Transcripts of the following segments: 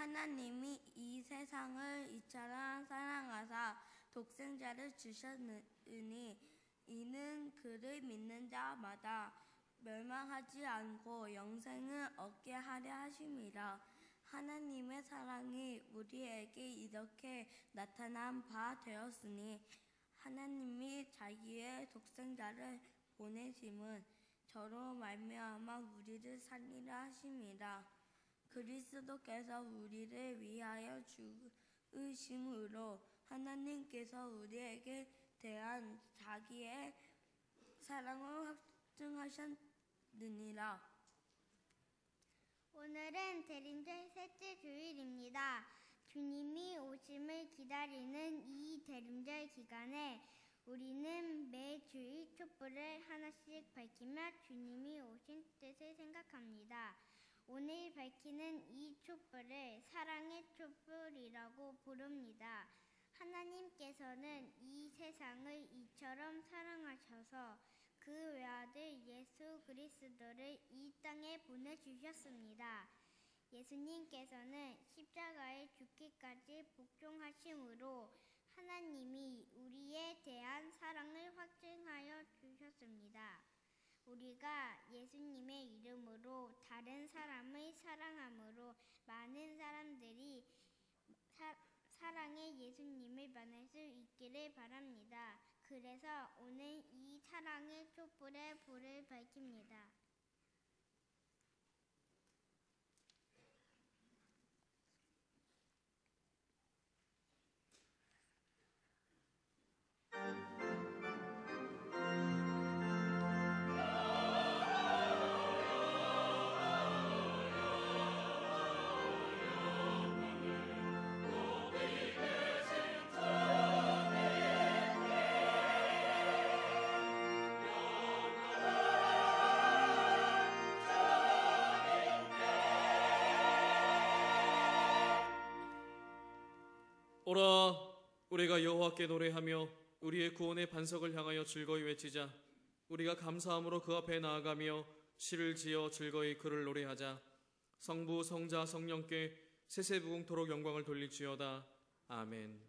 하나님이 이 세상을 이처럼 사랑하사 독생자를 주셨으니 이는 그를 믿는 자마다 멸망하지 않고 영생을 얻게 하려 하심이라. 하나님의 사랑이 우리에게 이렇게 나타난 바 되었으니 하나님이 자기의 독생자를 보내심은 저로 말미암아 우리를 살리라 하심이라. 그리스도께서 우리를 위하여 죽으심으로 하나님께서 우리에게 대한 자기의 사랑을 확증하셨느니라. 오늘은 대림절 셋째 주일입니다. 주님이 오심을 기다리는 이 대림절 기간에 우리는 매 주일 촛불을 하나씩 밝히며 주님이 오신 뜻을 생각합니다. 오늘 밝히는 이 촛불을 사랑의 촛불이라고 부릅니다. 하나님께서는 이 세상을 이처럼 사랑하셔서 그 외아들 예수 그리스도를 이 땅에 보내주셨습니다. 예수님께서는 십자가에 죽기까지 복종하심으로 하나님이 우리에 대한 사랑을 확증하여 주셨습니다. 우리가 예수님의 이름으로 다른 사람을 사랑함으로 많은 사람들이 사랑의 예수님을 만날 수 있기를 바랍니다. 그래서 오늘 이 사랑의 촛불에 불을 밝힙니다. 오라, 우리가 여호와께 노래하며 우리의 구원의 반석을 향하여 즐거이 외치자. 우리가 감사함으로 그 앞에 나아가며 시를 지어 즐거이 그를 노래하자. 성부, 성자, 성령께 세세무궁토록 영광을 돌릴지어다. 아멘.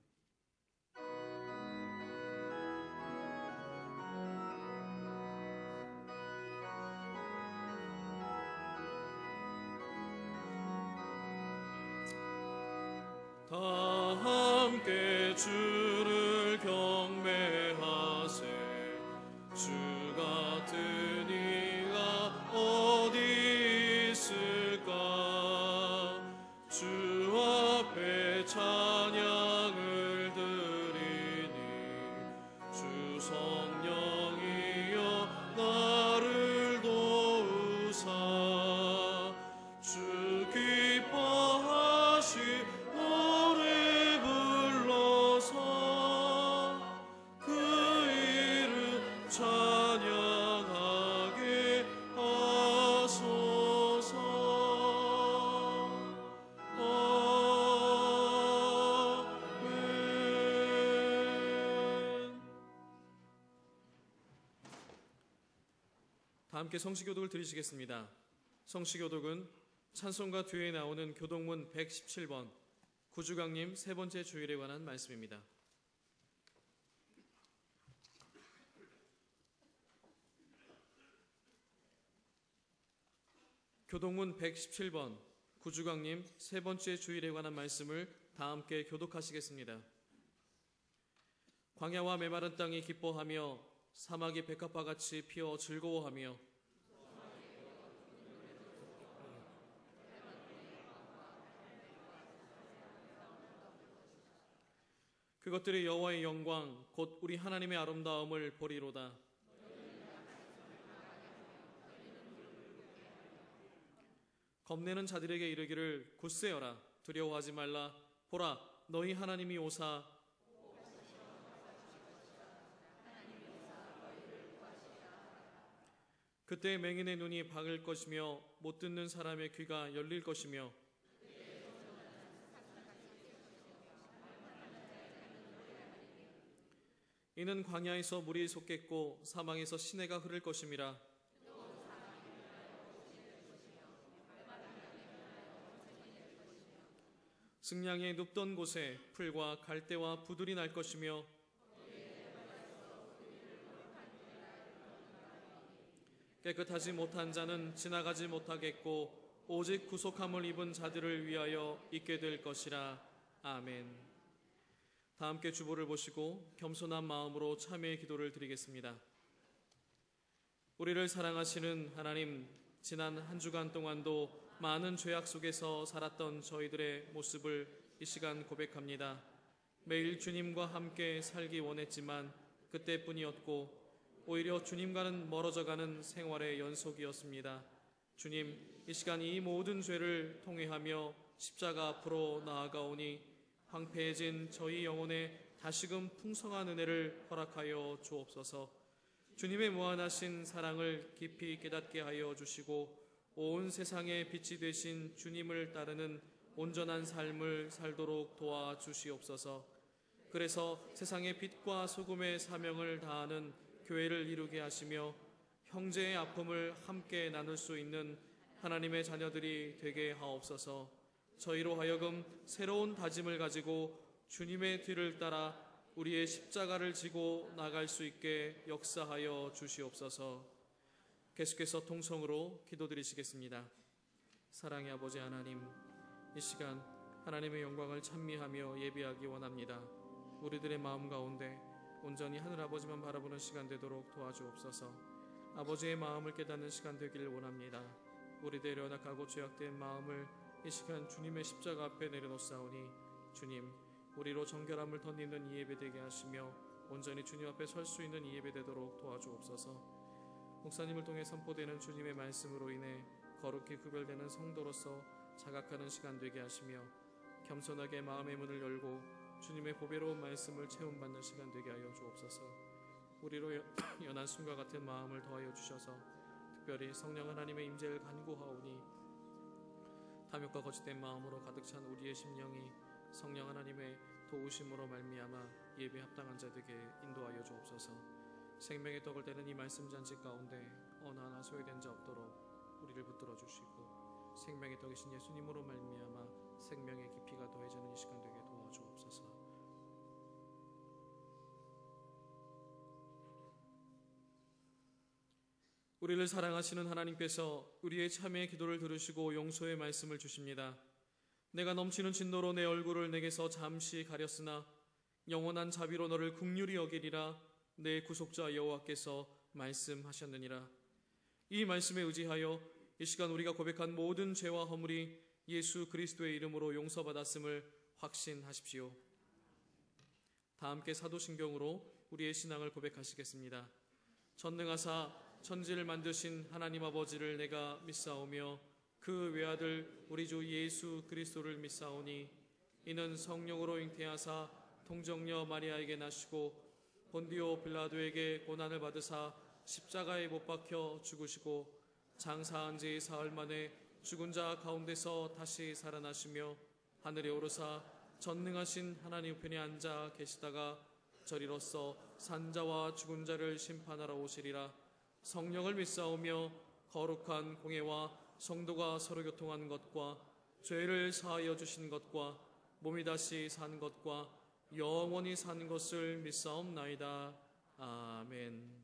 다 함께 주를 경배하세. 주 같은 이가 어디 있을까. 주 앞에 찬양을 드리니 주 성령이여 나를 도우사. 주 기뻐하시 찬양하게 하소서. 아멘. 다 함께 성시교독을 드리시겠습니다. 성시교독은 찬송가 뒤에 나오는 교독문 117번 구주강림 세 번째 주일에 관한 말씀입니다. 교독문 117번 구주강림 세 번째 주일에 관한 말씀을 다 함께 교독하시겠습니다. 광야와 메마른 땅이 기뻐하며 사막이 백합화같이 피어 즐거워하며 그것들이 여호와의 영광 곧 우리 하나님의 아름다움을 보리로다. 겁내는 자들에게 이르기를 굳세어라. 두려워하지 말라. 보라, 너희 하나님이 오사. 그때 맹인의 눈이 밝을 것이며 못 듣는 사람의 귀가 열릴 것이며 이는 광야에서 물이 솟겠고 사망에서 시내가 흐를 것임이라. 승냥이 눕던 곳에 풀과 갈대와 부들이 날 것이며 깨끗하지 못한 자는 지나가지 못하겠고 오직 구속함을 입은 자들을 위하여 있게 될 것이라. 아멘. 다 함께 주보를 보시고 겸손한 마음으로 참회의 기도를 드리겠습니다. 우리를 사랑하시는 하나님, 지난 한 주간 동안도 많은 죄악 속에서 살았던 저희들의 모습을 이 시간 고백합니다. 매일 주님과 함께 살기 원했지만 그때뿐이었고 오히려 주님과는 멀어져가는 생활의 연속이었습니다. 주님, 이 시간 이 모든 죄를 통회하며 십자가 앞으로 나아가오니 황폐해진 저희 영혼에 다시금 풍성한 은혜를 허락하여 주옵소서. 주님의 무한하신 사랑을 깊이 깨닫게 하여 주시고 온 세상의 빛이 되신 주님을 따르는 온전한 삶을 살도록 도와주시옵소서. 그래서 세상의 빛과 소금의 사명을 다하는 교회를 이루게 하시며 형제의 아픔을 함께 나눌 수 있는 하나님의 자녀들이 되게 하옵소서. 저희로 하여금 새로운 다짐을 가지고 주님의 뒤를 따라 우리의 십자가를 지고 나갈 수 있게 역사하여 주시옵소서. 계속해서 통성으로 기도드리시겠습니다. 사랑의 아버지 하나님, 이 시간 하나님의 영광을 찬미하며 예배하기 원합니다. 우리들의 마음 가운데 온전히 하늘아버지만 바라보는 시간 되도록 도와주옵소서. 아버지의 마음을 깨닫는 시간 되기를 원합니다. 우리들의 연약하고 죄악된 마음을 이 시간 주님의 십자가 앞에 내려놓사오니 주님, 우리로 정결함을 덧입는 이 예배 되게 하시며 온전히 주님 앞에 설 수 있는 이 예배 되도록 도와주옵소서. 목사님을 통해 선포되는 주님의 말씀으로 인해 거룩히 구별되는 성도로서 자각하는 시간 되게 하시며 겸손하게 마음의 문을 열고 주님의 보배로운 말씀을 체험받는 시간 되게 하여 주옵소서. 우리로 연한 숨과 같은 마음을 더하여 주셔서 특별히 성령 하나님의 임재를 간구하오니 탐욕과 거짓된 마음으로 가득 찬 우리의 심령이 성령 하나님의 도우심으로 말미암아 예배에 합당한 자 되게 인도하여 주옵소서. 생명의 떡을 떼는 이 말씀 잔치 가운데 어느 하나 소외된 자 없도록 우리를 붙들어 주시고 생명의 떡이신 예수님으로 말미암아 생명의 깊이가 더해지는 이 시간 되게 도와주옵소서. 우리를 사랑하시는 하나님께서 우리의 참회의 기도를 들으시고 용서의 말씀을 주십니다. 내가 넘치는 진노로 내 얼굴을 내게서 잠시 가렸으나 영원한 자비로 너를 긍휼히 여기리라. 내 구속자 여호와께서 말씀하셨느니라. 이 말씀에 의지하여 이 시간 우리가 고백한 모든 죄와 허물이 예수 그리스도의 이름으로 용서받았음을 확신하십시오. 다 함께 사도신경으로 우리의 신앙을 고백하시겠습니다. 전능하사 천지를 만드신 하나님 아버지를 내가 믿사오며 그 외아들 우리 주 예수 그리스도를 믿사오니 이는 성령으로 잉태하사 동정녀 마리아에게 나시고 본디오 빌라도에게 고난을 받으사 십자가에 못 박혀 죽으시고 장사한 지 사흘 만에 죽은 자 가운데서 다시 살아나시며 하늘에 오르사 전능하신 하나님 우편에 앉아 계시다가 저리로서 산자와 죽은 자를 심판하러 오시리라. 성령을 믿사오며 거룩한 공예와 성도가 서로 교통한 것과 죄를 사하여 주신 것과 몸이 다시 산 것과 영원히 산 것을 믿사옵나이다. 아멘.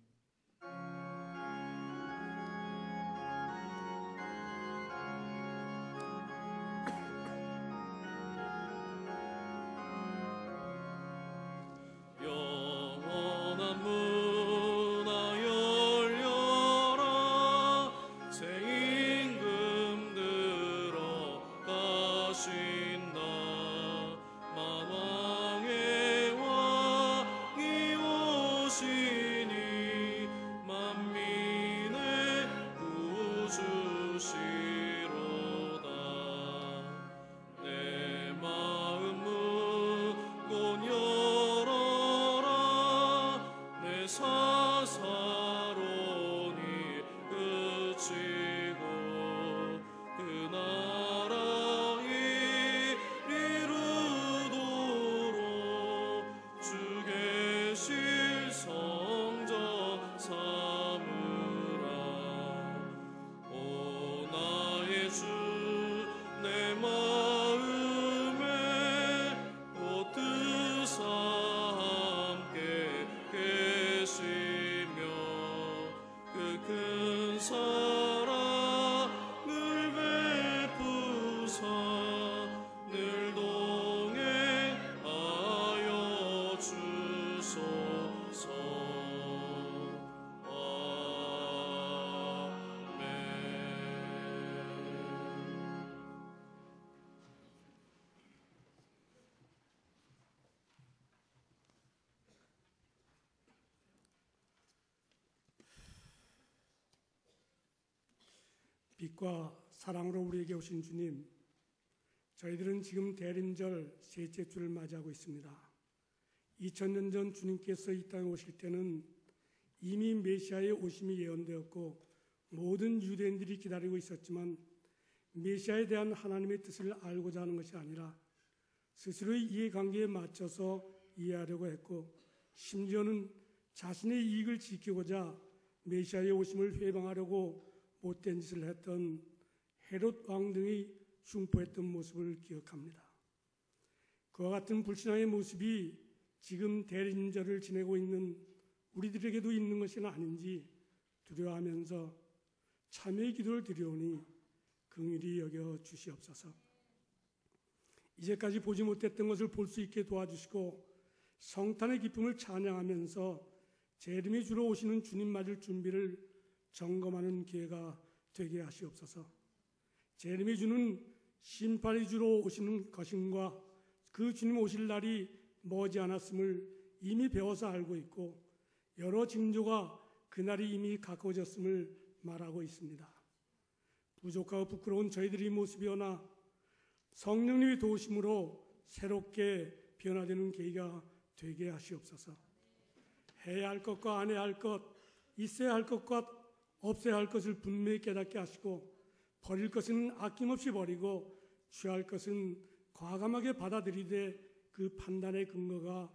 영원한 문화 열려라. 새 임금 들어가신다. 만왕의 왕이 오시니 만민의 구주시로다. 내 마음 문곧 열어라. 내 사사론이 그치고 그 나라이 이루도록 주 계실 성전 삼으라. 오 나의 주 내 마음에 빛과 사랑으로 우리에게 오신 주님, 저희들은 지금 대림절 셋째 주를 맞이하고 있습니다. 2000년 전 주님께서 이 땅에 오실 때는 이미 메시아의 오심이 예언되었고 모든 유대인들이 기다리고 있었지만 메시아에 대한 하나님의 뜻을 알고자 하는 것이 아니라 스스로의 이해관계에 맞춰서 이해하려고 했고 심지어는 자신의 이익을 지키고자 메시아의 오심을 회방하려고 못된 짓을 했던 헤롯 왕 등이 흉포했던 모습을 기억합니다. 그와 같은 불신앙의 모습이 지금 대림절을 지내고 있는 우리들에게도 있는 것이 아닌지 두려워하면서 참회의 기도를 드리오니 긍휼히 여겨 주시옵소서. 이제까지 보지 못했던 것을 볼 수 있게 도와주시고 성탄의 기쁨을 찬양하면서 재림이 주러 오시는 주님 맞을 준비를 점검하는 기회가 되게 하시옵소서. 재림이 주는 심판이 주러 오시는 것임과 그 주님 오실 날이 머지않았음을 이미 배워서 알고 있고 여러 징조가 그날이 이미 가까워졌음을 말하고 있습니다. 부족하고 부끄러운 저희들의 모습이오나 성령님의 도우심으로 새롭게 변화되는 계기가 되게 하시옵소서. 해야 할 것과 안 해야 할 것, 있어야 할 것과 없어야 할 것을 분명히 깨닫게 하시고 버릴 것은 아낌없이 버리고 취할 것은 과감하게 받아들이되 그 판단의 근거가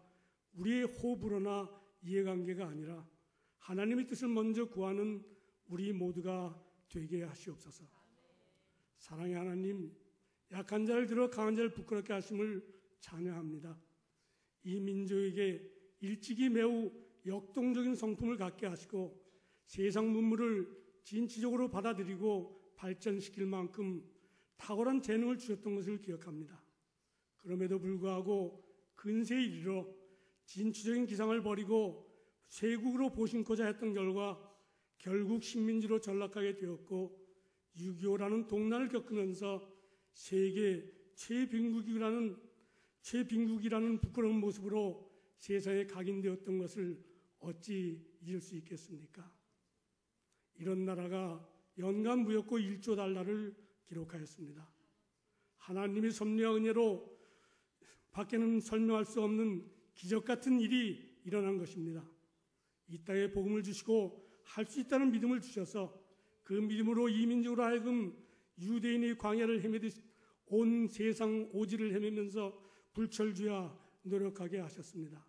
우리의 호불호나 이해관계가 아니라 하나님의 뜻을 먼저 구하는 우리 모두가 되게 하시옵소서. 사랑의 하나님, 약한 자를 들어 강한 자를 부끄럽게 하심을 찬양합니다. 이 민족에게 일찍이 매우 역동적인 성품을 갖게 하시고 세상 문물을 진취적으로 받아들이고 발전시킬 만큼 탁월한 재능을 주셨던 것을 기억합니다. 그럼에도 불구하고 근세에 이르러 진취적인 기상을 버리고 쇄국으로 보신고자 했던 결과 결국 식민지로 전락하게 되었고 6.25라는 동란을 겪으면서 세계 최빈국이라는 부끄러운 모습으로 세상에 각인되었던 것을 어찌 잊을 수 있겠습니까? 이런 나라가 연간 무역고 1조 달러를 기록하였습니다. 하나님의 섭리와 은혜로 밖에는 설명할 수 없는 기적 같은 일이 일어난 것입니다. 이 땅에 복음을 주시고 할 수 있다는 믿음을 주셔서 그 믿음으로 이민족으로 하여금 유대인의 광야를 헤매듯 온 세상 오지를 헤매면서 불철주야 노력하게 하셨습니다.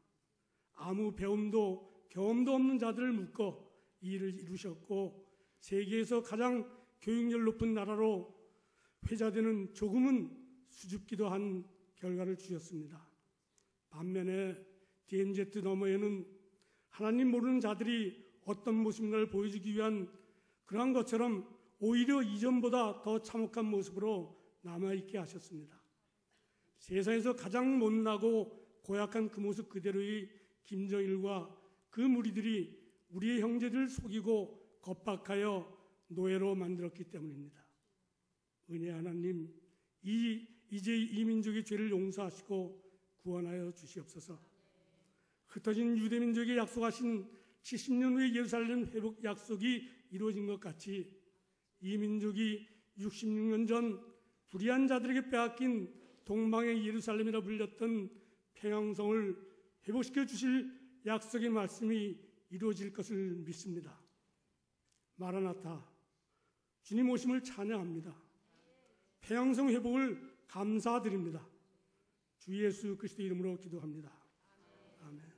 아무 배움도 경험도 없는 자들을 묶어 이 일을 이루셨고 세계에서 가장 교육열 높은 나라로 회자되는 조금은 수줍기도 한 결과를 주셨습니다. 반면에 DMZ 너머에는 하나님 모르는 자들이 어떤 모습인가를 보여주기 위한 그러한 것처럼 오히려 이전보다 더 참혹한 모습으로 남아있게 하셨습니다. 세상에서 가장 못나고 고약한 그 모습 그대로의 김정일과 그 무리들이 우리의 형제들을 속이고 겁박하여 노예로 만들었기 때문입니다. 은혜 하나님, 이제 이 민족의 죄를 용서하시고 구원하여 주시옵소서. 흩어진 유대민족에 약속하신 70년 후에 예루살렘 회복 약속이 이루어진 것 같이 이 민족이 66년 전 불의한 자들에게 빼앗긴 동방의 예루살렘이라 불렸던 평양성을 회복시켜 주실 약속의 말씀이 이루어질 것을 믿습니다. 마라나타, 주님 오심을 찬양합니다. 평양성 회복을 감사드립니다. 주 예수 그리스도 이름으로 기도합니다. 아멘.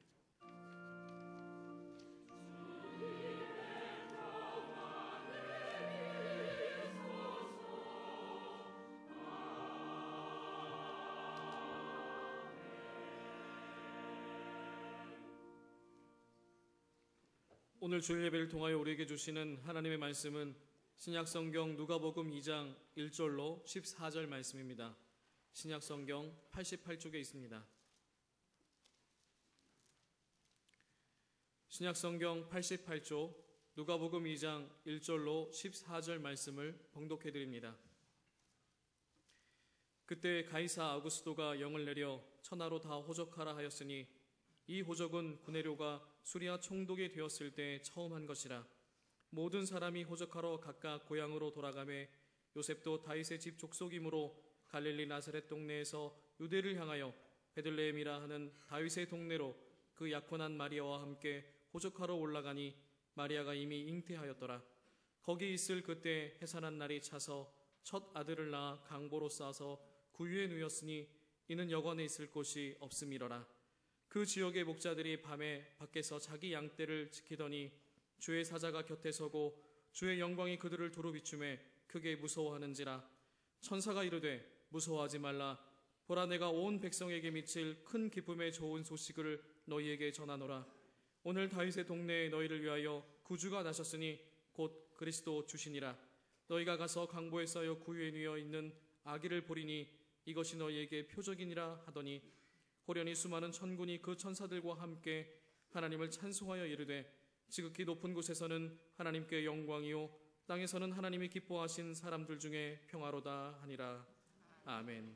오늘 주일 예배를 통하여 우리에게 주시는 하나님의 말씀은 신약성경 누가복음 2장 1절로 14절 말씀입니다. 신약성경 88쪽에 있습니다. 신약성경 88쪽 누가복음 2장 1절로 14절 말씀을 봉독해 드립니다. 그때 가이사 아구스도가 영을 내려 천하로 다 호적하라 하였으니 이 호적은 구네료가 수리아 총독이 되었을 때 처음 한 것이라. 모든 사람이 호적하러 각각 고향으로 돌아가매 요셉도 다윗의 집 족속이므로 갈릴리 나사렛 동네에서 유대를 향하여 베들레헴이라 하는 다윗의 동네로 그 약혼한 마리아와 함께 호적하러 올라가니 마리아가 이미 잉태하였더라. 거기 있을 그때 해산한 날이 차서 첫 아들을 낳아 강보로 싸서 구유에 누였으니 이는 여관에 있을 곳이 없음이러라. 그 지역의 목자들이 밤에 밖에서 자기 양떼를 지키더니 주의 사자가 곁에 서고 주의 영광이 그들을 두루 비추매 크게 무서워하는지라. 천사가 이르되 무서워하지 말라. 보라, 내가 온 백성에게 미칠 큰 기쁨의 좋은 소식을 너희에게 전하노라. 오늘 다윗의 동네에 너희를 위하여 구주가 나셨으니 곧 그리스도 주시니라. 너희가 가서 강보에 쌓여 구유에 누워 있는 아기를 보리니 이것이 너희에게 표적이니라 하더니 호련히 수많은 천군이 그 천사들과 함께 하나님을 찬송하여 이르되 지극히 높은 곳에서는 하나님께 영광이요 땅에서는 하나님이 기뻐하신 사람들 중에 평화로다 하니라. 아멘.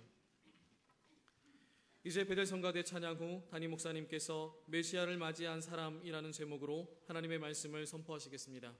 이제 베델성가대 찬양 후 담임 목사님께서 메시아를 맞이한 사람이라는 제목으로 하나님의 말씀을 선포하시겠습니다.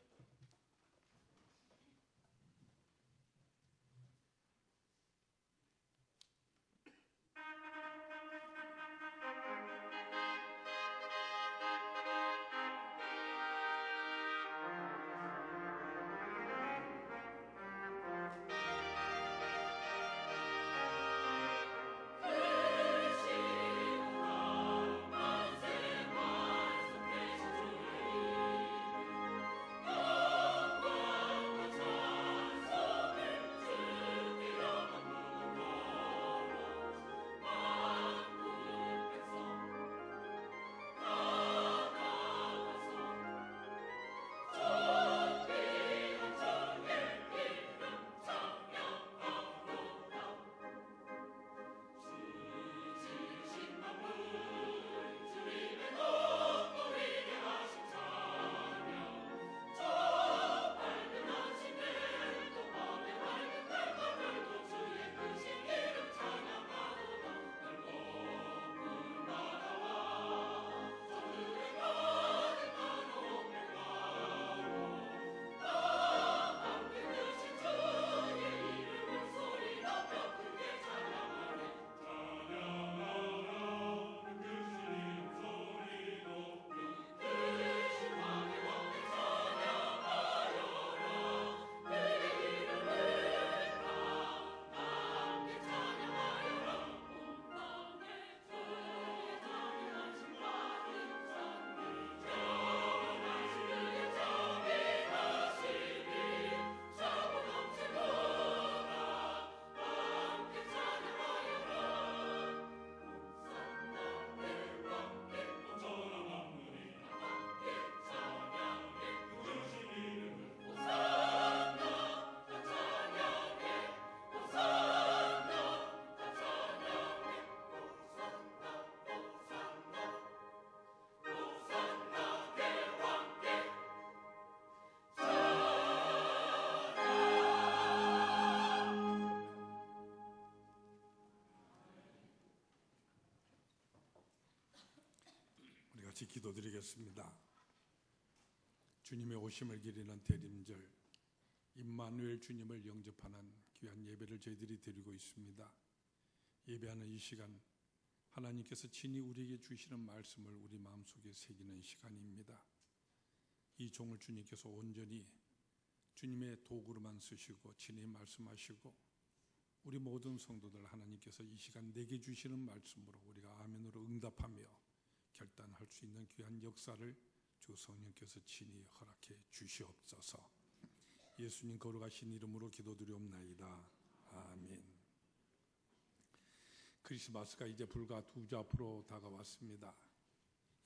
같이 기도드리겠습니다. 주님의 오심을 기리는 대림절, 임마누엘 주님을 영접하는 귀한 예배를 저희들이 드리고 있습니다. 예배하는 이 시간, 하나님께서 친히 우리에게 주시는 말씀을 우리 마음속에 새기는 시간입니다. 이 종을 주님께서 온전히 주님의 도구로만 쓰시고 친히 말씀하시고 우리 모든 성도들 하나님께서 이 시간 내게 주시는 말씀으로 우리가 아멘으로 응답하며 결단할 수 있는 귀한 역사를 주 성령께서 친히 허락해 주시옵소서. 예수님 거룩하신 이름으로 기도드리옵나이다. 아멘. 크리스마스가 이제 불과 2주 앞으로 다가왔습니다.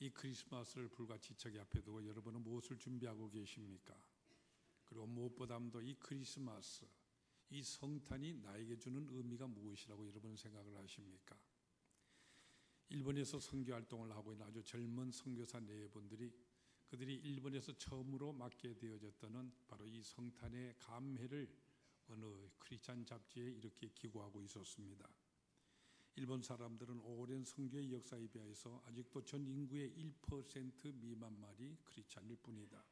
이 크리스마스를 불과 지체기 앞에 두고 여러분은 무엇을 준비하고 계십니까? 그리고 무엇보다도 이 크리스마스, 이 성탄이 나에게 주는 의미가 무엇이라고 여러분은 생각을 하십니까? 일본에서 선교 활동을 하고 있는 아주 젊은 선교사 네 분들이 그들이 일본에서 처음으로 맡게 되어졌다는 바로 이 성탄의 감회를 어느 크리스찬 잡지에 이렇게 기고하고 있었습니다. 일본 사람들은 오랜 선교의 역사에 비하여서 아직도 전 인구의 1% 미만만이 크리스찬일 뿐이다.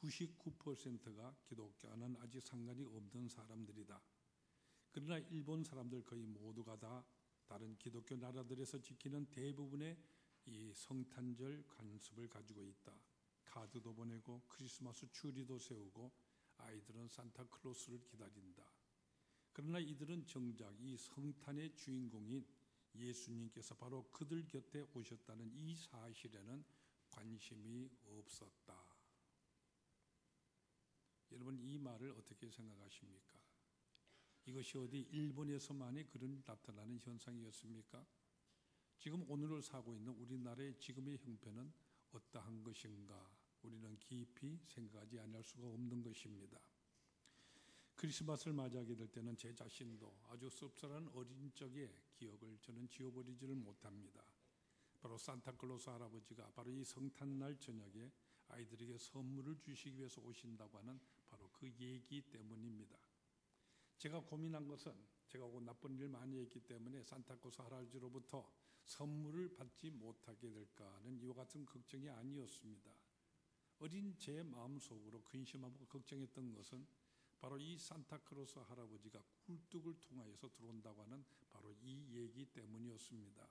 99%가 기독교와는 아직 상관이 없는 사람들이다. 그러나 일본 사람들 거의 모두가 다 다른 기독교 나라들에서 지키는 대부분의 이 성탄절 관습을 가지고 있다. 카드도 보내고 크리스마스 추리도 세우고 아이들은 산타클로스를 기다린다. 그러나 이들은 정작 이 성탄의 주인공인 예수님께서 바로 그들 곁에 오셨다는 이 사실에는 관심이 없었다. 여러분, 이 말을 어떻게 생각하십니까? 이것이 어디 일본에서만이 그런 나타나는 현상이었습니까? 지금 오늘을 살고 있는 우리나라의 지금의 형편은 어떠한 것인가? 우리는 깊이 생각하지 않을 수가 없는 것입니다. 크리스마스를 맞이하게 될 때는 제 자신도 아주 씁쓸한 어린 적의 기억을 저는 지워버리지를 못합니다. 바로 산타클로스 할아버지가 바로 이 성탄날 저녁에 아이들에게 선물을 주시기 위해서 오신다고 하는 바로 그 얘기 때문입니다. 제가 고민한 것은 제가 나쁜 일 많이 했기 때문에 산타클로스 할아버지로부터 선물을 받지 못하게 될까 하는 이와 같은 걱정이 아니었습니다. 어린 제 마음속으로 근심하고 걱정했던 것은 바로 이 산타클로스 할아버지가 굴뚝을 통하여서 들어온다고 하는 바로 이 얘기 때문이었습니다.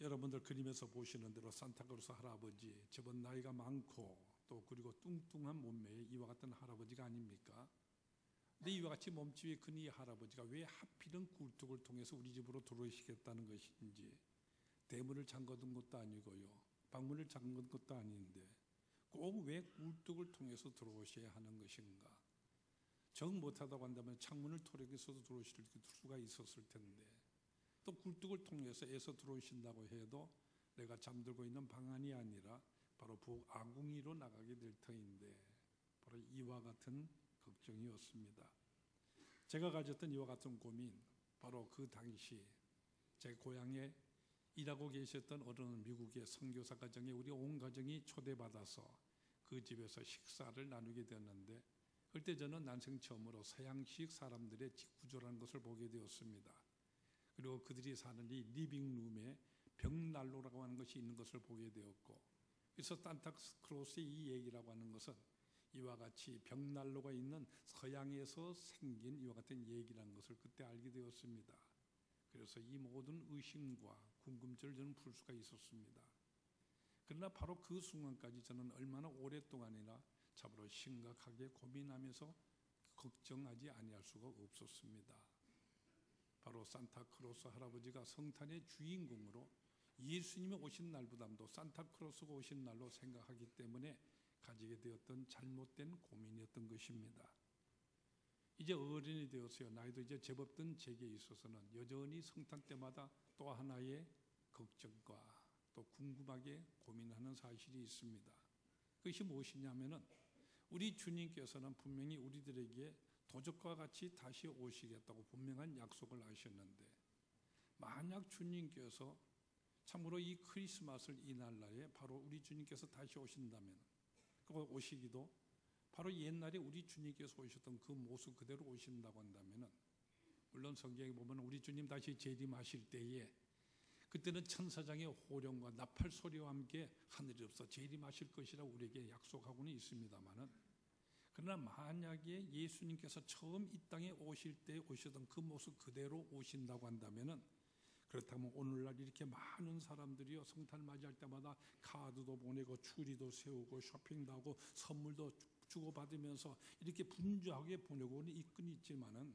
여러분들 그림에서 보시는 대로 산타클로스 할아버지, 제법 나이가 많고 또 그리고 뚱뚱한 몸매의 이와 같은 할아버지가 아닙니까? 근데 이와 같이 몸집이 큰 이 할아버지가 왜 하필은 굴뚝을 통해서 우리 집으로 들어오시겠다는 것인지, 대문을 잠궈둔 것도 아니고요, 방문을 잠근 것도 아닌데 꼭 왜 굴뚝을 통해서 들어오셔야 하는 것인가? 정 못하다고 한다면 창문을 토력해서도 들어오실 수가 있었을 텐데, 또 굴뚝을 통해서 애서 들어오신다고 해도 내가 잠들고 있는 방 안이 아니라 바로 북아궁이로 나가게 될 터인데, 바로 이와 같은 걱정이었습니다. 제가 가졌던 이와 같은 고민, 바로 그 당시 제 고향에 일하고 계셨던 어느 미국의 선교사 가정에 우리 온 가정이 초대받아서 그 집에서 식사를 나누게 되었는데, 그때 저는 난생 처음으로 서양식 사람들의 집 구조라는 것을 보게 되었습니다. 그리고 그들이 사는 이 리빙룸에 벽난로라고 하는 것이 있는 것을 보게 되었고, 그래서 산타클로스의 이 얘기라고 하는 것은 이와 같이 벽난로가 있는 서양에서 생긴 이와 같은 얘기라는 것을 그때 알게 되었습니다. 그래서 이 모든 의심과 궁금증을 저는 풀 수가 있었습니다. 그러나 바로 그 순간까지 저는 얼마나 오랫동안이나 참으로 심각하게 고민하면서 걱정하지 아니할 수가 없었습니다. 바로 산타클로스 할아버지가 성탄의 주인공으로 예수님이 오신 날보다도 산타클로스가 오신 날로 생각하기 때문에 가지게 되었던 잘못된 고민이었던 것입니다. 이제 어른이 되었어요. 나이도 이제 제법 든 제게 있어서는 여전히 성탄 때마다 또 하나의 걱정과 또 궁금하게 고민하는 사실이 있습니다. 그것이 무엇이냐면은 우리 주님께서는 분명히 우리들에게 도적과 같이 다시 오시겠다고 분명한 약속을 하셨는데, 만약 주님께서 참으로 이 크리스마스를 이날날에 바로 우리 주님께서 다시 오신다면, 그 오시기도 바로 옛날에 우리 주님께서 오셨던 그 모습 그대로 오신다고 한다면, 물론 성경에 보면 우리 주님 다시 재림하실 때에 그때는 천사장의 호령과 나팔 소리와 함께 하늘에서 재림하실 것이라고 우리에게 약속하고는 있습니다만은, 그러나 만약에 예수님께서 처음 이 땅에 오실 때 오셨던 그 모습 그대로 오신다고 한다면은, 그렇다면 오늘날 이렇게 많은 사람들이요 성탄을 맞이할 때마다 카드도 보내고 추리도 세우고 쇼핑도 하고 선물도 주고받으면서 이렇게 분주하게 보내고는 있긴 있지만은,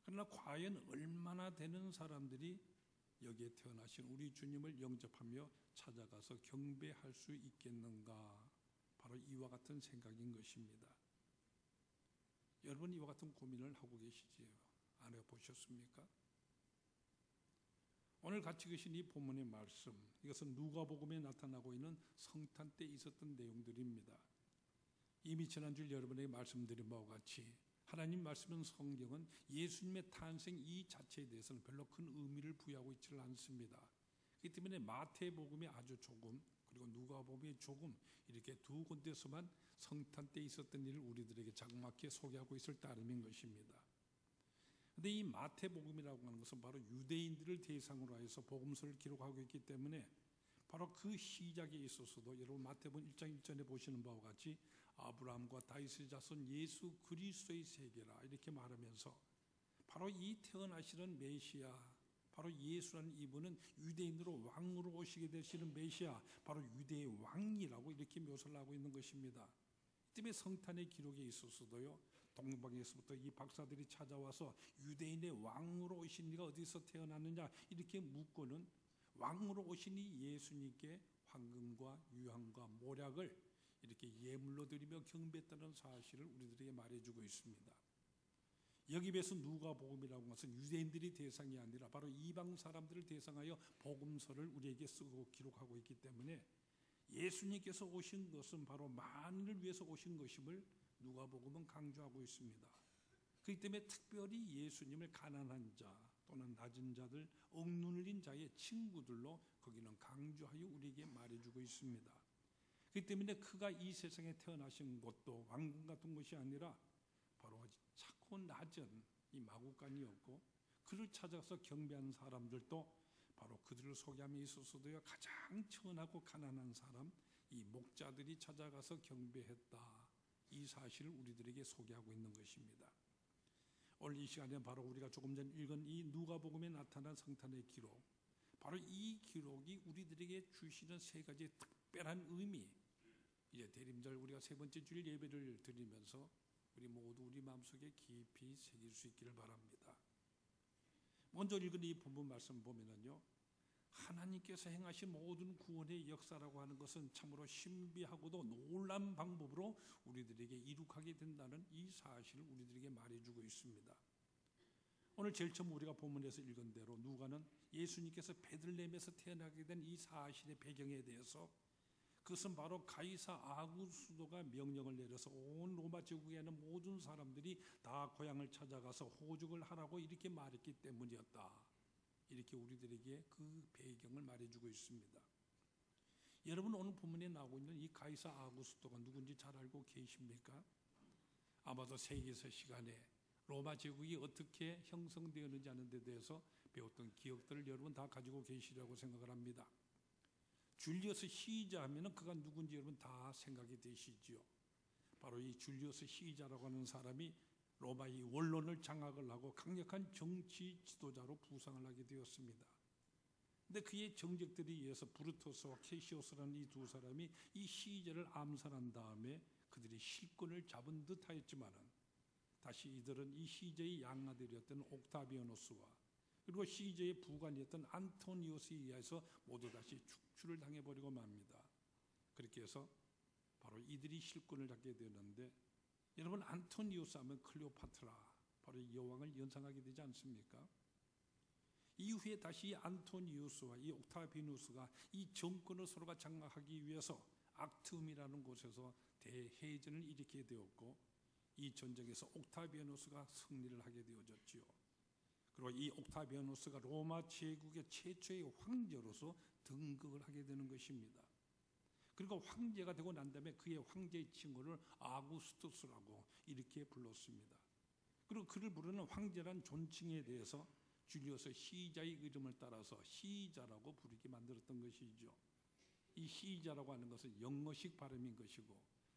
그러나 과연 얼마나 되는 사람들이 여기에 태어나신 우리 주님을 영접하며 찾아가서 경배할 수 있겠는가? 바로 이와 같은 생각인 것입니다. 여러분, 이와 같은 고민을 하고 계시지요? 안 해보셨습니까? 오늘 같이 계신 이 본문의 말씀, 이것은 누가복음에 나타나고 있는 성탄 때 있었던 내용들입니다. 이미 지난주 여러분에게 말씀드린 바와 같이 하나님 말씀은, 성경은 예수님의 탄생 이 자체에 대해서는 별로 큰 의미를 부여하고 있지를 않습니다. 그렇기 때문에 마태복음이 아주 조금, 그리고 누가복음이 조금, 이렇게 두 군데서만 성탄 때 있었던 일을 우리들에게 자그맣게 소개하고 있을 따름인 것입니다. 그런데 이 마태복음이라고 하는 것은 바로 유대인들을 대상으로 해서 복음서를 기록하고 있기 때문에 바로 그 시작에 있어서도 여러분 마태복음 1장 1절에 보시는 바와 같이 아브라함과 다윗의 자손 예수 그리스도의 세계라 이렇게 말하면서 바로 이 태어나시는 메시아, 바로 예수라는 이분은 유대인으로 왕으로 오시게 되시는 메시아, 바로 유대의 왕이라고 이렇게 묘사를 하고 있는 것입니다. 이 때문에 성탄의 기록에 있어서도요, 동방에서부터 이 박사들이 찾아와서 유대인의 왕으로 오신 이가 어디서 태어났느냐 이렇게 묻고는 왕으로 오신 이 예수님께 황금과 유황과 모략을 이렇게 예물로 드리며 경배했다는 사실을 우리들에게 말해주고 있습니다. 여기 비해서 누가복음이라고 하는 것은 유대인들이 대상이 아니라 바로 이방 사람들을 대상하여 복음서를 우리에게 쓰고 기록하고 있기 때문에 예수님께서 오신 것은 바로 만인을 위해서 오신 것임을 누가복음은 강조하고 있습니다. 그렇기 때문에 특별히 예수님을 가난한 자 또는 낮은 자들, 억눌린 자의 친구들로 거기는 강조하여 우리에게 말해주고 있습니다. 그렇기 때문에 그가 이 세상에 태어나신 것도 왕궁 같은 것이 아니라 바로 작고 낮은 이 마구간이었고, 그를 찾아서 경배하는 사람들도 바로 그들을 소개함에 있어서도요 가장 천하고 가난한 사람, 이 목자들이 찾아가서 경배했다, 이 사실을 우리들에게 소개하고 있는 것입니다. 오늘 이 시간에 바로 우리가 조금 전 읽은 이 누가복음에 나타난 성탄의 기록, 바로 이 기록이 우리들에게 주시는 세 가지 특별한 의미, 이제 대림절 우리가 세 번째 주일 예배를 드리면서 우리 모두 우리 마음속에 깊이 새길 수 있기를 바랍니다. 먼저 읽은 이 본문 말씀 보면은요, 하나님께서 행하신 모든 구원의 역사라고 하는 것은 참으로 신비하고도 놀라운 방법으로 우리들에게 이룩하게 된다는 이 사실을 우리들에게 말해주고 있습니다. 오늘 제일 처음 우리가 본문에서 읽은 대로 누가는 예수님께서 베들레헴에서 태어나게 된 이 사실의 배경에 대해서, 그것은 바로 가이사 아구스도가 명령을 내려서 온 로마 제국에 있는 모든 사람들이 다 고향을 찾아가서 호적을 하라고 이렇게 말했기 때문이었다, 이렇게 우리들에게 그 배경을 말해주고 있습니다. 여러분, 오늘 본문에 나오고 있는 이 가이사 아구스도가 누군지 잘 알고 계십니까? 아마도 세계사 시간에 로마 제국이 어떻게 형성되었는지 하는 데 대해서 배웠던 기억들을 여러분 다 가지고 계시리라고 생각을 합니다. 줄리어스 시자 하면 그가 누군지 여러분 다 생각이 되시지요. 바로 이 줄리어스 시자라고 하는 사람이 로마의 원론을 장악을 하고 강력한 정치 지도자로 부상을 하게 되었습니다. 근데 그의 정적들에 의해서 브루토스와 캐시오스라는 이 두 사람이 이 시자를 암살한 다음에 그들이 실권을 잡은 듯 하였지만은 다시 이들은 이 시자의 양아들이었던 옥타비아누스와 그리고 시자의 부관이었던 안토니우스에 의해서 모두 다시 축출을 당해버리고 맙니다. 그렇게 해서 바로 이들이 실권을 잡게 되는데, 여러분 안토니우스 하면 클레오파트라, 바로 여왕을 연상하게 되지 않습니까? 이후에 다시 안토니우스와 이 옥타비누스가 이 정권을 서로가 장악하기 위해서 악툼이라는 곳에서 대해전을 일으키게 되었고, 이 전쟁에서 옥타비아누스가 승리를 하게 되어졌지요. 그리고 이 옥타비아누스가 로마 제국의 최초의 황제로서 등극을 하게 되는 것입니다. 그리고 황제가 되고 난 다음에 그의 황제의 칭호를 아구스투스라고 이렇게 불렀습니다. 그리고 그를 부르는 황제란 존칭에 대해서 줄리어스 시자의 이름을 따라서 시자라고 부르게 만들었던 것이죠. 이 시자라고 하는 것은 영어식 발음인 것이고,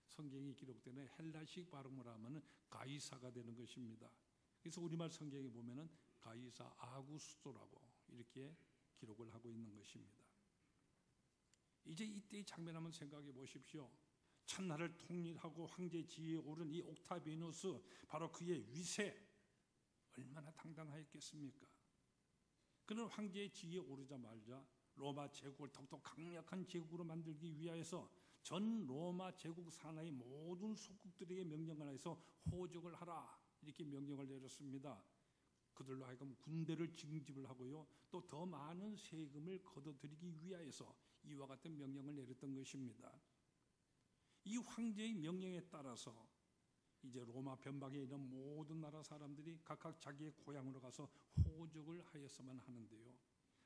성경이 기록되는 헬라식 발음을 하면 가이사가 되는 것입니다. 그래서 우리말 성경에 보면은 가이사 아구스토라고 이렇게 기록을 하고 있는 것입니다. 이제 이때의 장면 한번 생각해 보십시오. 천하를 통일하고 황제 지위에 오른 이 옥타비누스, 바로 그의 위세 얼마나 당당하였겠습니까? 그는 황제의 지위에 오르자마자 로마 제국을 더욱더 강력한 제국으로 만들기 위하여서 전 로마 제국 산하의 모든 속국들에게 명령을 해서 호적을 하라, 이렇게 명령을 내렸습니다. 그들로 하여금 군대를 징집을 하고요, 또 더 많은 세금을 걷어들이기 위하여서 이와 같은 명령을 내렸던 것입니다. 이 황제의 명령에 따라서 이제 로마 변방에 있는 모든 나라 사람들이 각각 자기의 고향으로 가서 호적을 하였어만 하는데요,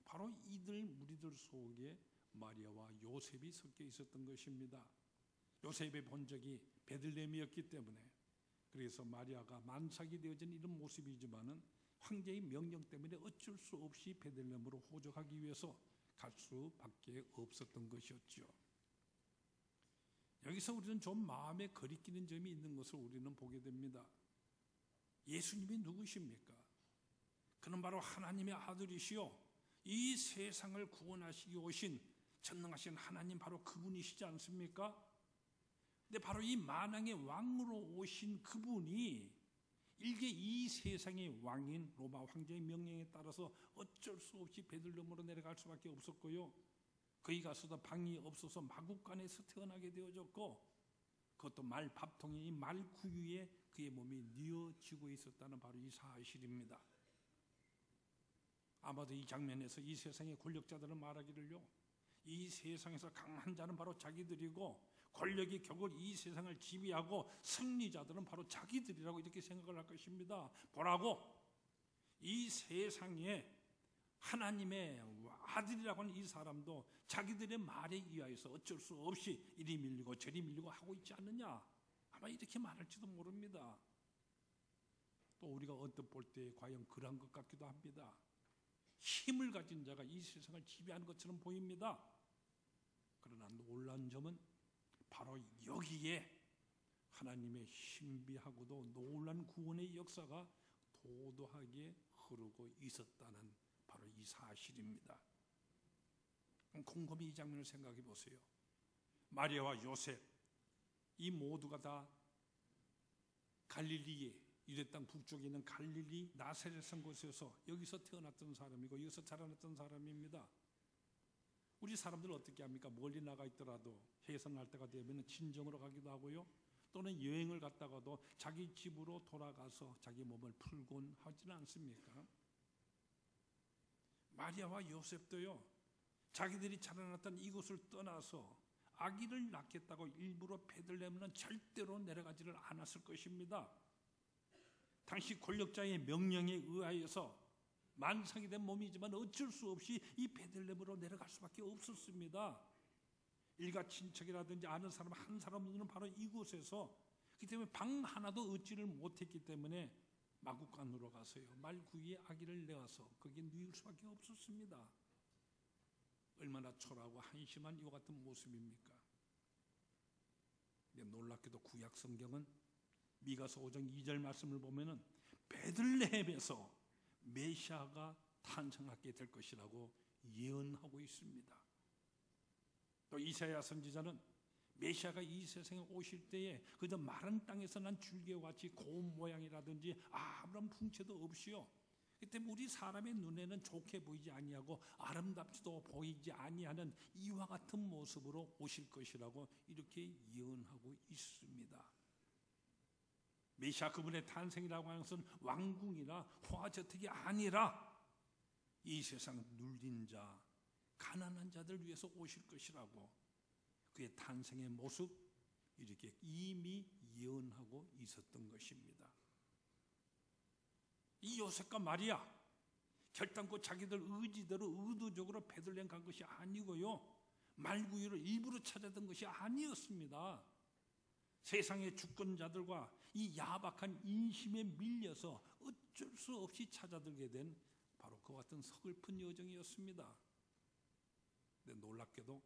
바로 이들 무리들 속에 마리아와 요셉이 섞여 있었던 것입니다. 요셉의 본적이 베들레헴이었기 때문에, 그래서 마리아가 만삭이 되어진 이런 모습이지만은 황제의 명령 때문에 어쩔 수 없이 베들레헴으로 호적하기 위해서 갈 수밖에 없었던 것이었죠. 여기서 우리는 좀 마음에 거리끼는 점이 있는 것을 우리는 보게 됩니다. 예수님이 누구십니까? 그는 바로 하나님의 아들이시요 이 세상을 구원하시기 오신 전능하신 하나님 바로 그분이시지 않습니까? 근데 바로 이 만왕의 왕으로 오신 그분이 일개 이 세상의 왕인 로마 황제의 명령에 따라서 어쩔 수 없이 베들레헴으로 내려갈 수밖에 없었고요. 거기 가서도 방이 없어서 마구간에서 태어나게 되어졌고, 그것도 말 밥통에 이 말 구유에 그의 몸이 뉘어지고 있었다는 바로 이 사실입니다. 아마도 이 장면에서 이 세상의 권력자들은 말하기를요, 이 세상에서 강한 자는 바로 자기들이고 권력이 결국 이 세상을 지배하고 승리자들은 바로 자기들이라고 이렇게 생각을 할 것입니다. 보라고 이 세상에 하나님의 아들이라고 하는 이 사람도 자기들의 말에 의하여서 어쩔 수 없이 이리 밀리고 저리 밀리고 하고 있지 않느냐, 아마 이렇게 말할지도 모릅니다. 또 우리가 언뜻 볼 때 과연 그러한 것 같기도 합니다. 힘을 가진 자가 이 세상을 지배하는 것처럼 보입니다. 그러나 놀라운 점은 바로 여기에 하나님의 신비하고도 놀라운 구원의 역사가 도도하게 흐르고 있었다는 바로 이 사실입니다. 곰곰이 이 장면을 생각해 보세요. 마리아와 요셉 이 모두가 다 갈릴리에 유대 땅 북쪽에 있는 갈릴리 나사렛 곳에서 여기서 태어났던 사람이고 여기서 자라났던 사람입니다. 우리 사람들은 어떻게 합니까? 멀리 나가 있더라도 해산할 때가 되면 친정으로 가기도 하고요, 또는 여행을 갔다가도 자기 집으로 돌아가서 자기 몸을 풀곤 하지는 않습니까? 마리아와 요셉도요, 자기들이 자라났던 이곳을 떠나서 아기를 낳겠다고 일부러 베들레헴은 절대로 내려가지를 않았을 것입니다. 당시 권력자의 명령에 의하여서 만삭이 된 몸이지만 어쩔 수 없이 이 베들레헴으로 내려갈 수밖에 없었습니다. 일가 친척이라든지 아는 사람 한 사람들은 바로 이곳에서, 그렇기 때문에 방 하나도 얻지를 못했기 때문에 마구간으로 가서요 말구이에 아기를 내어서 거기에 누일 수밖에 없었습니다. 얼마나 초라하고 한심한 이와 같은 모습입니까? 근데 놀랍게도 구약 성경은 미가서 5장 2절 말씀을 보면은 베들레헴에서 메시아가 탄생하게 될 것이라고 예언하고 있습니다. 또 이사야 선지자는 메시아가 이 세상에 오실 때에 그저 마른 땅에서 난 줄기와 같이 고운 모양이라든지 아무런 풍채도 없이요, 그때 우리 사람의 눈에는 좋게 보이지 아니하고 아름답지도 보이지 아니하는 이와 같은 모습으로 오실 것이라고 이렇게 예언하고 있습니다. 메시아 그분의 탄생이라고 하는 것은 왕궁이나 호화저택이 아니라 이 세상 눌린 자, 가난한 자들 위해서 오실 것이라고 그의 탄생의 모습 이렇게 이미 예언하고 있었던 것입니다. 이 요셉과 마리아 결단코 자기들 의지대로 의도적으로 베들레헴 간 것이 아니고요, 말구유를 일부러 찾았던 것이 아니었습니다. 세상의 주권자들과 이 야박한 인심에 밀려서 어쩔 수 없이 찾아들게 된 바로 그와 같은 서글픈 여정이었습니다. 근데 놀랍게도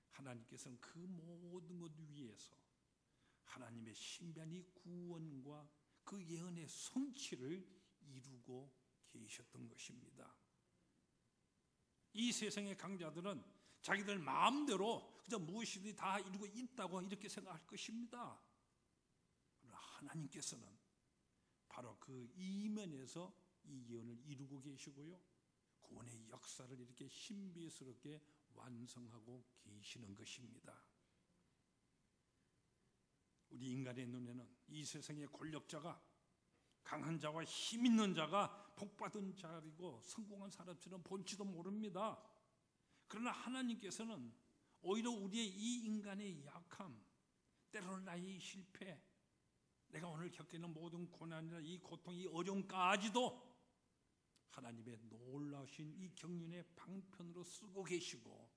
하나님께서는 그 모든 것 위에서 하나님의 신비한 이 구원과 그 예언의 성취를 이루고 계셨던 것입니다. 이 세상의 강자들은 자기들 마음대로 그저 무엇이든지 다 이루고 있다고 이렇게 생각할 것입니다. 그러나 하나님께서는 바로 그 이면에서 이 예언을 이루고 계시고요, 구원의 역사를 이렇게 신비스럽게 완성하고 계시는 것입니다. 우리 인간의 눈에는 이 세상의 권력자가 강한 자와 힘 있는 자가 복받은 자리고 성공한 사람처럼 본지도 모릅니다. 그러나 하나님께서는 오히려 우리의 이 인간의 약함, 때로는 나의 실패, 내가 오늘 겪는 모든 고난이나 이 고통, 이 어려움까지도 하나님의 놀라우신 이 경륜의 방편으로 쓰고 계시고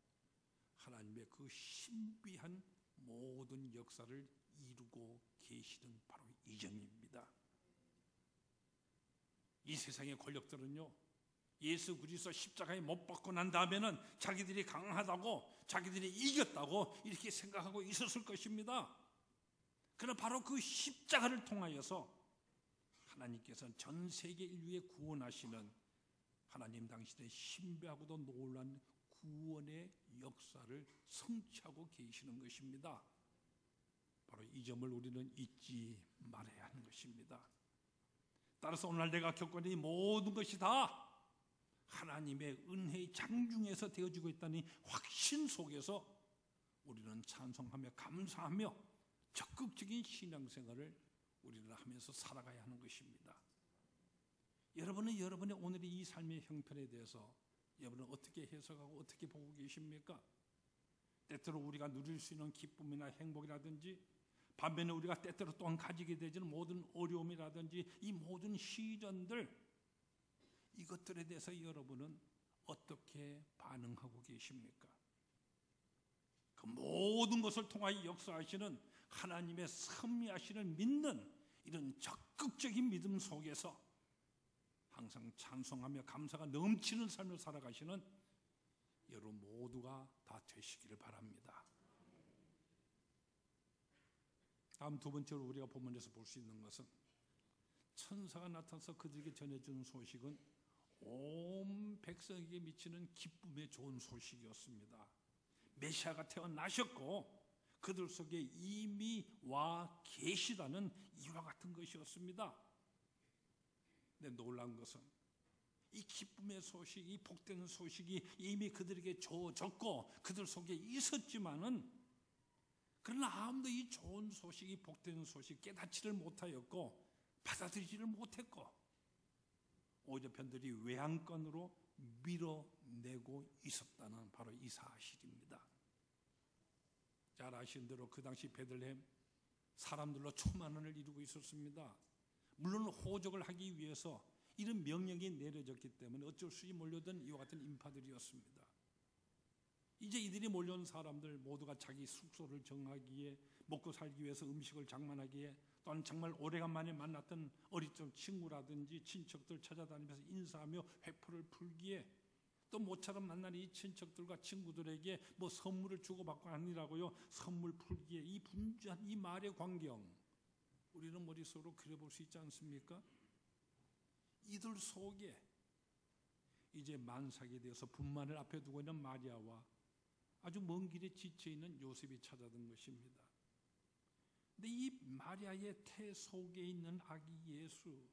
하나님의 그 신비한 모든 역사를 이루고 계시는 바로 이 점입니다. 이 세상의 권력들은요, 예수 그리스도 십자가에 못 박고 난 다음에는 자기들이 강하다고, 자기들이 이겼다고 이렇게 생각하고 있었을 것입니다. 그러나 바로 그 십자가를 통하여서 하나님께서는 전 세계 인류에 구원하시는 하나님 당신의 신비하고도 놀라운 구원의 역사를 성취하고 계시는 것입니다. 바로 이 점을 우리는 잊지 말아야 하는 것입니다. 따라서 오늘 내가 겪고 있는 이 모든 것이 다 하나님의 은혜의 장중에서 되어지고 있다는 확신 속에서 우리는 찬송하며 감사하며 적극적인 신앙생활을 우리는 하면서 살아가야 하는 것입니다. 여러분은 여러분의 오늘의 이 삶의 형편에 대해서 여러분은 어떻게 해석하고 어떻게 보고 계십니까? 때때로 우리가 누릴 수 있는 기쁨이나 행복이라든지, 반면에 우리가 때때로 또한 가지게 되는 모든 어려움이라든지 이 모든 시련들, 이것들에 대해서 여러분은 어떻게 반응하고 계십니까? 그 모든 것을 통하여 역사하시는 하나님의 섭리하심을 믿는 이런 적극적인 믿음 속에서 항상 찬송하며 감사가 넘치는 삶을 살아가시는 여러분 모두가 다 되시기를 바랍니다. 다음 두 번째로 우리가 본문에서 볼 수 있는 것은 천사가 나타나서 그들에게 전해주는 소식은 온 백성에게 미치는 기쁨의 좋은 소식이었습니다. 메시아가 태어나셨고 그들 속에 이미 와 계시다는 이와 같은 것이었습니다. 근데 놀라운 것은 이 기쁨의 소식, 이 복되는 소식이 이미 그들에게 주어졌고 그들 속에 있었지만은, 그러나 아무도 이 좋은 소식, 이 복되는 소식 깨닫지를 못하였고 받아들이지를 못했고 오히려 편들이 외양간으로 밀어내고 있었다는 바로 이 사실입니다. 잘 아시는 대로 그 당시 베들레헴 사람들로 초만원을 이루고 있었습니다. 물론 호적을 하기 위해서 이런 명령이 내려졌기 때문에 어쩔 수 없이 몰려든 이와 같은 인파들이었습니다. 이제 이들이 몰려온 사람들 모두가 자기 숙소를 정하기에, 먹고 살기 위해서 음식을 장만하기에, 또한 정말 오래간만에 만났던 어릴 적 친구라든지 친척들 찾아다니면서 인사하며 회포를 풀기에, 또 모처럼 만난 이 친척들과 친구들에게 뭐 선물을 주고받고 하니라고요, 선물 풀기에 이 분주한 이 말의 광경, 우리는 머릿속으로 그려볼 수 있지 않습니까? 이들 속에 이제 만삭이 되어서 분만을 앞에 두고 있는 마리아와 아주 먼 길에 지쳐있는 요셉이 찾아든 것입니다. 근데 이 마리아의 태 속에 있는 아기 예수,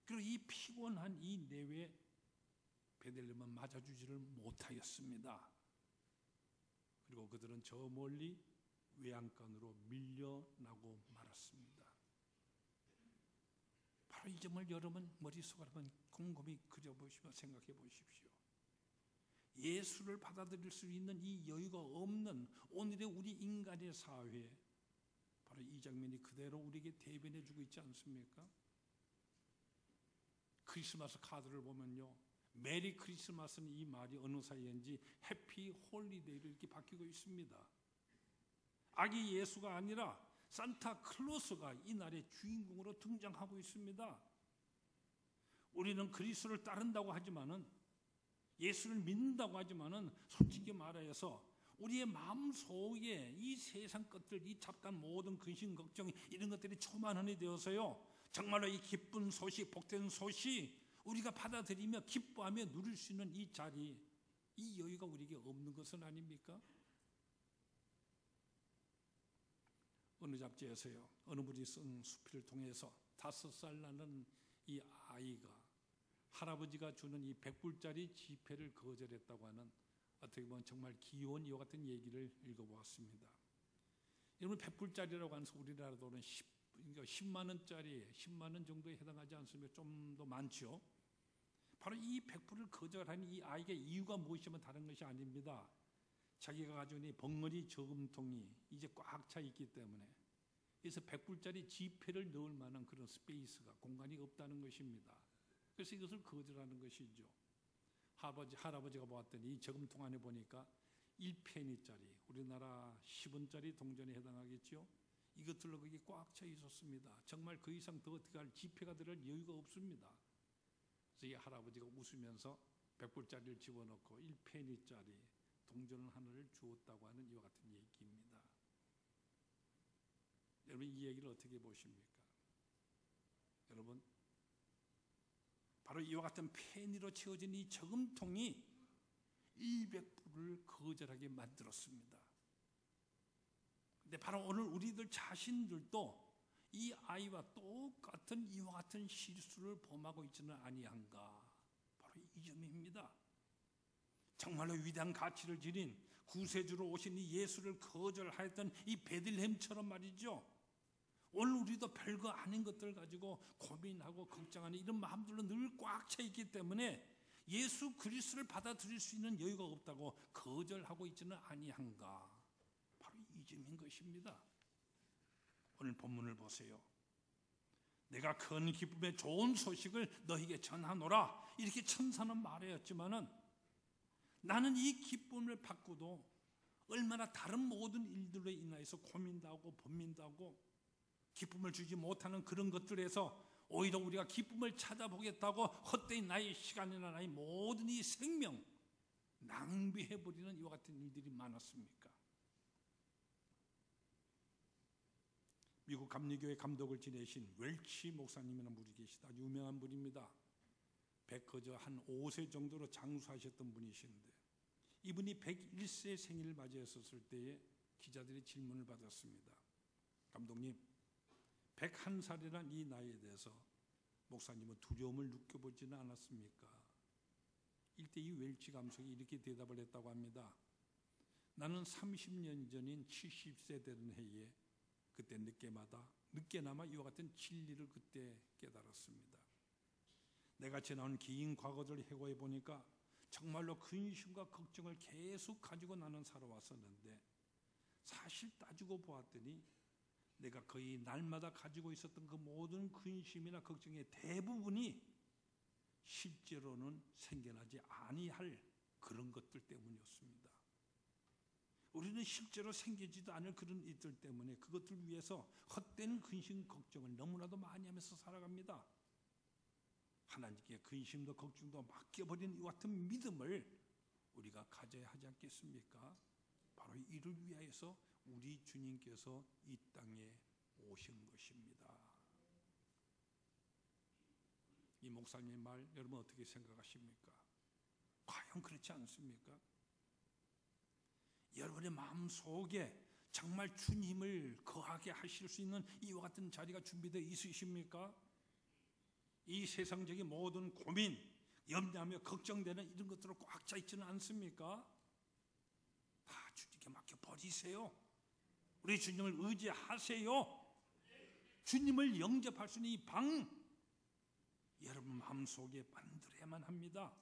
그리고 이 피곤한 이 내외 베들레헴은 맞아주지를 못하였습니다. 그리고 그들은 저 멀리 외양간으로 밀려나고 말았습니다. 바로 이 점을 여러분 머릿속으로 한번 곰곰이 그려보시며 생각해 보십시오. 예수를 받아들일 수 있는 이 여유가 없는 오늘의 우리 인간의 사회에 바로 이 장면이 그대로 우리에게 대변해주고 있지 않습니까? 크리스마스 카드를 보면요, 메리 크리스마스는 이 말이 어느 사이인지 해피 홀리데이로 이렇게 바뀌고 있습니다. 아기 예수가 아니라 산타 클로스가 이 날의 주인공으로 등장하고 있습니다. 우리는 그리스도를 따른다고 하지만은, 예수를 믿는다고 하지만은 솔직히 말하여서 우리의 마음속에 이 세상 것들, 이 잡다한 모든 근심 걱정 이런 것들이 초만원이 되어서요, 정말로 이 기쁜 소식, 복된 소식 우리가 받아들이며 기뻐하며 누릴 수 있는 이 자리, 이 여유가 우리에게 없는 것은 아닙니까? 어느 잡지에서요, 어느 분이 쓴 수필을 통해서 5살 나는 이 아이가 할아버지가 주는 이 100불짜리 지폐를 거절했다고 하는, 어떻게 보면 정말 귀여운 이와 같은 얘기를 읽어보았습니다. 여러분, 100불짜리라고 하는 우리나라 돈은 10만 원짜리, 10만 원 정도에 해당하지 않습니까? 좀 더 많죠. 바로 이 100불을 거절하는 이 아이의 이유가 무엇이면 다른 것이 아닙니다. 자기가 가지고 있는 벙어리 저금통이 이제 꽉 차 있기 때문에, 그래서 100불짜리 지폐를 넣을 만한 그런 스페이스가, 공간이 없다는 것입니다. 그래서 이것을 거절하는 것이죠. 할아버지가 보았더니 이 저금통 안에 보니까 1페니짜리, 우리나라 10원짜리 동전에 해당하겠죠. 이것들로 거기 꽉 차 있었습니다. 정말 그 이상 더 어떻게 할 지폐가 들을 여유가 없습니다. 그래서 이 할아버지가 웃으면서 100불짜리를 집어넣고 1페니짜리 동전 하나를 주었다고 하는 이와 같은 얘기입니다. 여러분 이 얘기를 어떻게 보십니까? 여러분 바로 이와 같은 페니로 채워진 이 저금통이 200불을 거절하게 만들었습니다. 근데 바로 오늘 우리들 자신들도 이 아이와 똑같은 이와 같은 실수를 범하고 있지는 아니한가? 바로 이 점입니다. 정말로 위대한 가치를 지닌 구세주로 오신 이 예수를 거절하였던 이 베들레헴처럼 말이죠. 오늘 우리도 별거 아닌 것들 가지고 고민하고 걱정하는 이런 마음들로 늘 꽉 차 있기 때문에 예수 그리스도를 받아들일 수 있는 여유가 없다고 거절하고 있지는 아니한가? 바로 이 점인 것입니다. 오늘 본문을 보세요. 내가 큰 기쁨의 좋은 소식을 너에게 전하노라 이렇게 천사는 말하였지만은 나는 이 기쁨을 받고도 얼마나 다른 모든 일들로 인하여서 고민도 하고 번민도 하고 기쁨을 주지 못하는 그런 것들에서 오히려 우리가 기쁨을 찾아보겠다고 헛되이 나의 시간이나 나의 모든 이 생명 낭비해버리는 이와 같은 일들이 많았습니까? 미국 감리교회 감독을 지내신 웰치 목사님이라는 분이 계시다. 유명한 분입니다. 백거저 한 5세 정도로 장수하셨던 분이신데 이분이 101세 생일을 맞이했었을 때에 기자들이 질문을 받았습니다. 감독님, 101살이란 이 나이에 대해서 목사님은 두려움을 느껴보지는 않았습니까? 이때 이 웰치 감독이 이렇게 대답을 했다고 합니다. 나는 30년 전인 70세 되는 해에 그때 늦게나마 이와 같은 진리를 그때 깨달았습니다. 내가 지나온 긴 과거를 해고해 보니까 정말로 근심과 걱정을 계속 가지고 나는 살아왔었는데 사실 따지고 보았더니 내가 거의 날마다 가지고 있었던 그 모든 근심이나 걱정의 대부분이 실제로는 생겨나지 아니할 그런 것들 때문이었습니다. 우리는 실제로 생기지도 않을 그런 일들 때문에 그것들 위해서 헛된 근심 걱정을 너무나도 많이 하면서 살아갑니다. 하나님께 근심도 걱정도 맡겨버리는 이 같은 믿음을 우리가 가져야 하지 않겠습니까? 바로 이를 위하여서 우리 주님께서 이 땅에 오신 것입니다. 이 목사님의 말 여러분 어떻게 생각하십니까? 과연 그렇지 않습니까? 여러분의 마음속에 정말 주님을 거하게 하실 수 있는 이와 같은 자리가 준비되어 있으십니까? 이 세상적인 모든 고민, 염려하며 걱정되는 이런 것들로 꽉 차 있지는 않습니까? 다 주님께 맡겨버리세요. 우리 주님을 의지하세요. 주님을 영접할 수 있는 이 방 여러분 마음속에 만들어야만 합니다.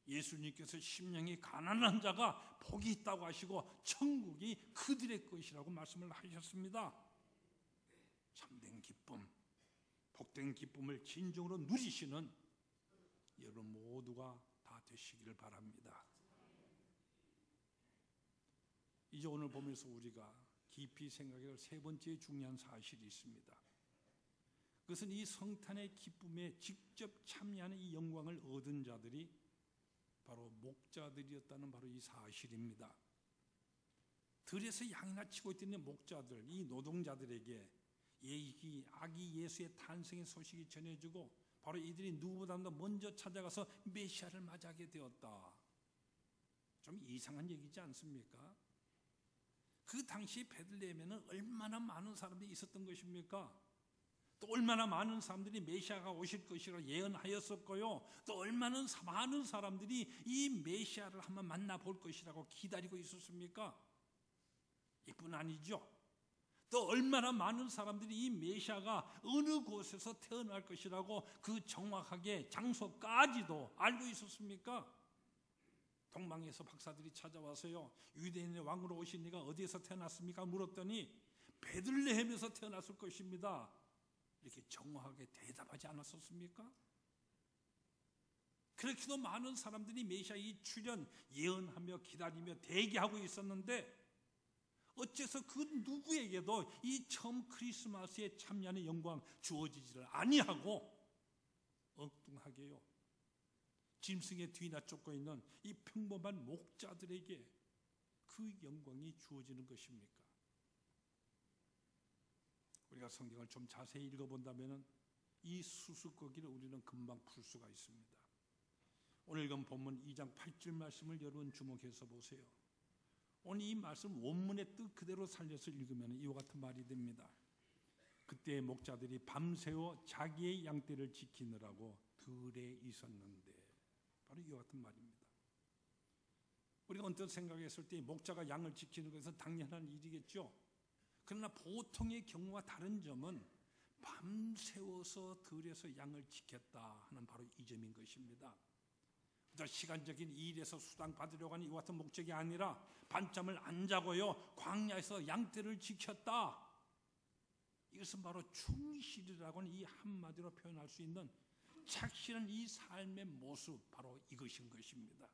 예수님께서 심령이 가난한 자가 복이 있다고 하시고 천국이 그들의 것이라고 말씀을 하셨습니다. 참된 기쁨, 복된 기쁨을 진정으로 누리시는 여러분 모두가 다 되시기를 바랍니다. 이제 오늘 보면서 우리가 깊이 생각해야 할 세 번째 중요한 사실이 있습니다. 그것은 이 성탄의 기쁨에 직접 참여하는 이 영광을 얻은 자들이 바로 목자들이었다는 바로 이 사실입니다. 들에서 양이나 치고 있던 목자들, 이 노동자들에게 아기 예수의 탄생의 소식이 전해지고 바로 이들이 누구보다도 먼저 찾아가서 메시아를 맞이하게 되었다. 좀 이상한 얘기지 않습니까? 그 당시 베들레헴에는 얼마나 많은 사람들이 있었던 것입니까? 또 얼마나 많은 사람들이 메시아가 오실 것이라고 예언하였었고요. 또 얼마나 많은 사람들이 이 메시아를 한번 만나볼 것이라고 기다리고 있었습니까? 이뿐 아니죠. 또 얼마나 많은 사람들이 이 메시아가 어느 곳에서 태어날 것이라고 그 정확하게 장소까지도 알고 있었습니까? 동방에서 박사들이 찾아와서요. 유대인의 왕으로 오신 이가 어디에서 태어났습니까? 물었더니 베들레헴에서 태어났을 것입니다. 이렇게 정확하게 대답하지 않았었습니까? 그렇게도 많은 사람들이 메시아의 출현 예언하며 기다리며 대기하고 있었는데 어째서 그 누구에게도 이 처음 크리스마스에 참여하는 영광 주어지지를 아니하고 엉뚱하게요. 짐승의 뒤나 쫓고 있는 이 평범한 목자들에게 그 영광이 주어지는 것입니까? 우리가 성경을 좀 자세히 읽어본다면 이 수수께끼를 우리는 금방 풀 수가 있습니다. 오늘 읽은 본문 2장 8절 말씀을 여러분 주목해서 보세요. 오늘 이 말씀 원문의 뜻 그대로 살려서 읽으면 이와 같은 말이 됩니다. 그때 목자들이 밤새워 자기의 양떼를 지키느라고 들에 있었는데, 바로 이와 같은 말입니다. 우리가 언뜻 생각했을 때 목자가 양을 지키는 것은 당연한 일이겠죠. 그러나 보통의 경우와 다른 점은 밤새워서 들에서 양을 지켰다 하는 바로 이 점인 것입니다. 그저 시간적인 일에서 수당 받으려고 하는 이와 같은 목적이 아니라 밤잠을 안 자고요 광야에서 양떼를 지켰다. 이것은 바로 충실이라고 하는 이 한마디로 표현할 수 있는 착실한 이 삶의 모습, 바로 이것인 것입니다.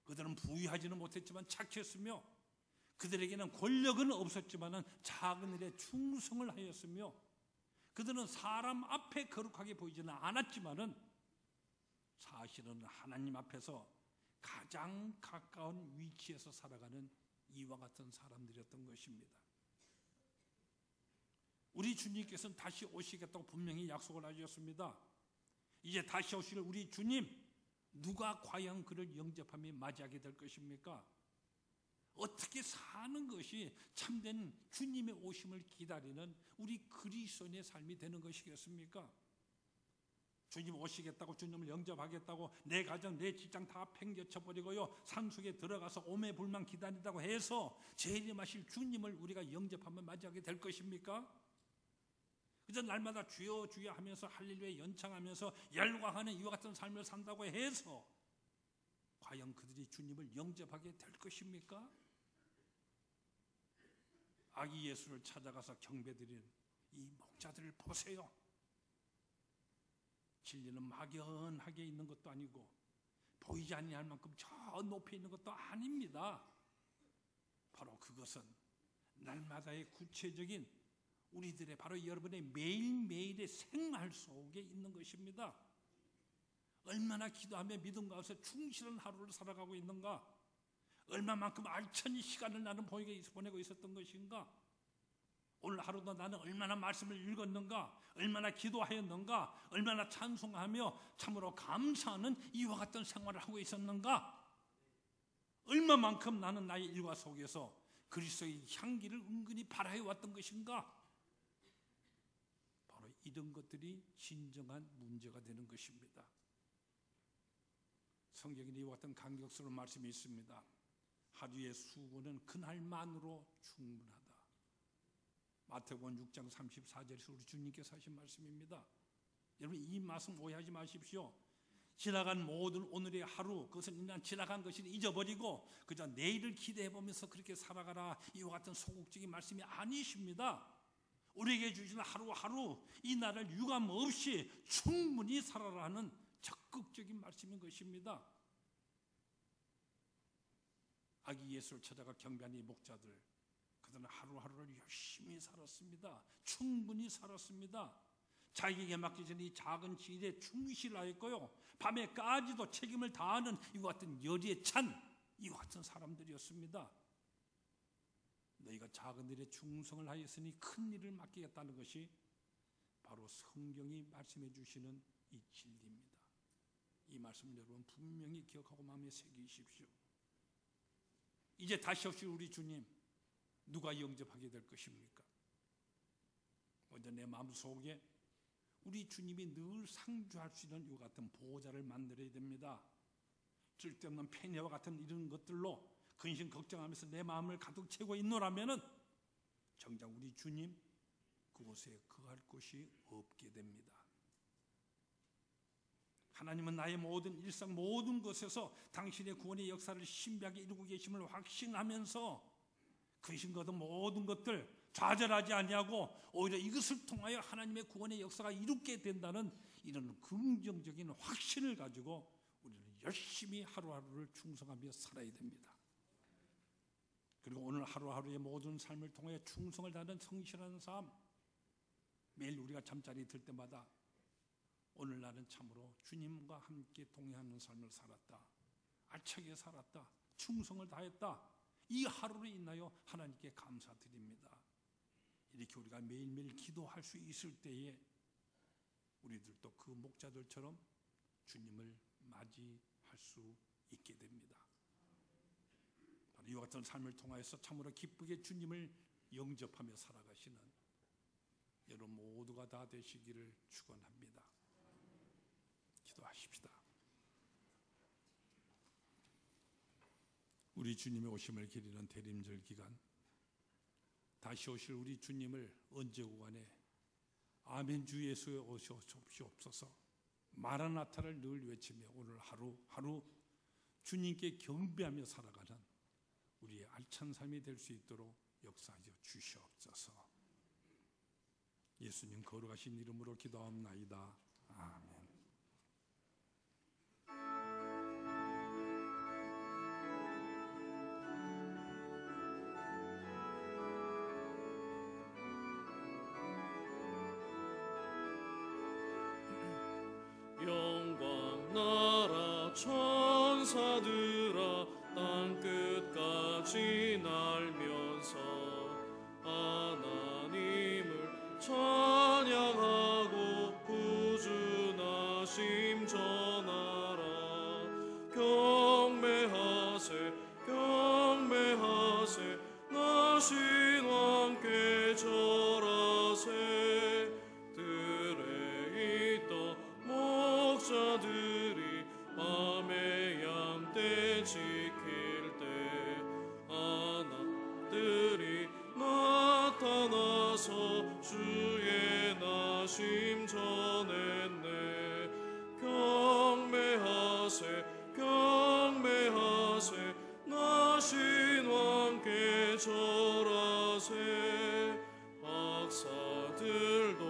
그들은 부유하지는 못했지만 착했으며, 그들에게는 권력은 없었지만 작은 일에 충성을 하였으며, 그들은 사람 앞에 거룩하게 보이지는 않았지만 사실은 하나님 앞에서 가장 가까운 위치에서 살아가는 이와 같은 사람들이었던 것입니다. 우리 주님께서는 다시 오시겠다고 분명히 약속을 하셨습니다. 이제 다시 오실 우리 주님, 누가 과연 그를 영접하며 맞이하게 될 것입니까? 어떻게 사는 것이 참된 주님의 오심을 기다리는 우리 그리스도인의 삶이 되는 것이겠습니까? 주님 오시겠다고, 주님을 영접하겠다고 내 가정, 내 직장 다 팽개쳐버리고요 산속에 들어가서 오매불만 기다린다고 해서 재림하실 주님을 우리가 영접하면 맞이하게 될 것입니까? 그저 날마다 주여 주여 하면서 할렐루야 연창하면서 열광하는 이와 같은 삶을 산다고 해서 과연 그들이 주님을 영접하게 될 것입니까? 아기 예수를 찾아가서 경배드리는 이 목자들을 보세요. 진리는 막연하게 있는 것도 아니고 보이지 아니할 만큼 저 높이 있는 것도 아닙니다. 바로 그것은 날마다의 구체적인 우리들의, 바로 여러분의 매일매일의 생활 속에 있는 것입니다. 얼마나 기도하며 믿음 가운데 충실한 하루를 살아가고 있는가? 얼마만큼 알찬 시간을 나는 보내고 있었던 것인가? 오늘 하루도 나는 얼마나 말씀을 읽었는가? 얼마나 기도하였는가? 얼마나 찬송하며 참으로 감사하는 이와 같은 생활을 하고 있었는가? 얼마만큼 나는 나의 일과 속에서 그리스도의 향기를 은근히 발하여왔던 것인가? 바로 이런 것들이 진정한 문제가 되는 것입니다. 성경에 이와 같은 감격스러운 말씀이 있습니다. 하루의 수고는 그날만으로 충분하다. 마태복음 6장 34절에서 우리 주님께서 하신 말씀입니다. 여러분, 이 말씀 오해하지 마십시오. 지나간 모든 오늘의 하루, 그것은 그냥 지나간 것을 잊어버리고 그저 내일을 기대해보면서 그렇게 살아가라, 이와 같은 소극적인 말씀이 아니십니다. 우리에게 주시는 하루하루 이 날을 유감 없이 충분히 살아라는 적극적인 말씀인 것입니다. 아기 예수를 찾아가 경배한 이 목자들, 그들은 하루하루를 열심히 살았습니다. 충분히 살았습니다. 자기에게 맡겨진 이 작은 일에 충실하였고요, 밤에까지도 책임을 다하는 이와 같은 열의에 찬 이와 같은 사람들이었습니다. 너희가 작은 일에 충성을 하였으니 큰 일을 맡기겠다는 것이 바로 성경이 말씀해 주시는 이 진리입니다. 이 말씀 여러분 분명히 기억하고 마음에 새기십시오. 이제 다시 오실 우리 주님, 누가 영접하게 될 것입니까? 먼저 내 마음속에 우리 주님이 늘 상주할 수 있는 이와 같은 보호자를 만들어야 됩니다. 쓸데없는 폐뇌와 같은 이런 것들로 근심 걱정하면서 내 마음을 가득 채우고 있노라면은 정작 우리 주님 그곳에 거할 곳이 없게 됩니다. 하나님은 나의 모든 일상 모든 것에서 당신의 구원의 역사를 신비하게 이루고 계심을 확신하면서 근심 거둔 모든 것들 좌절하지 아니하고 오히려 이것을 통하여 하나님의 구원의 역사가 이루게 된다는 이런 긍정적인 확신을 가지고 우리는 열심히 하루하루를 충성하며 살아야 됩니다. 그리고 오늘 하루하루의 모든 삶을 통해 충성을 다하는 성실한 삶, 매일 우리가 잠자리 들 때마다 오늘 나는 참으로 주님과 함께 동행하는 삶을 살았다, 알차게 살았다, 충성을 다했다, 이 하루로 인하여 하나님께 감사드립니다. 이렇게 우리가 매일매일 기도할 수 있을 때에 우리들도 그 목자들처럼 주님을 맞이할 수 있게 됩니다. 바로 이와 같은 삶을 통하여서 참으로 기쁘게 주님을 영접하며 살아가시는 여러분 모두가 다 되시기를 축원합니다. 기도하십시다. 우리 주님의 오심을 기리는 대림절 기간, 다시 오실 우리 주님을 언제 오간에 아멘 주 예수에 오시옵소서, 마라나타를 늘 외치며 오늘 하루하루 주님께 경배하며 살아가는 우리의 알찬 삶이 될 수 있도록 역사하여 주시옵소서. 예수님 거룩하신 이름으로 기도하옵나이다. 아멘. 영광 나라 천사들아 땅끝까지 날면서 하나님을 찬양하고 구주나심 전하라. 경배하세 경배하세 나신 왕께 절하세. 들에 있던 목자들이 밤에 양떼 지킬 때 하나들이 나타나서 주의 나심 전했네. 경배하세 경배하세 나신 왕께 절하세. 박사들도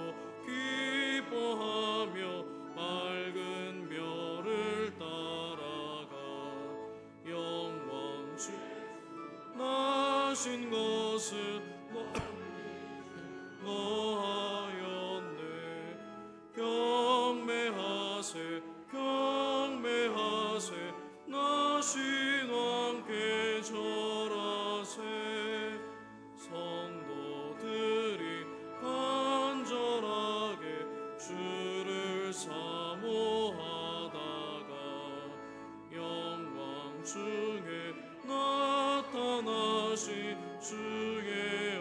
기뻐하며 맑은 별을 따라가 영광 주 나신 것은 너하였네. 경배하세 경배하세 나신 왕께 절하세. 성도들이 간절하게 주를 사모하다가 영광 중에 나타나신 주의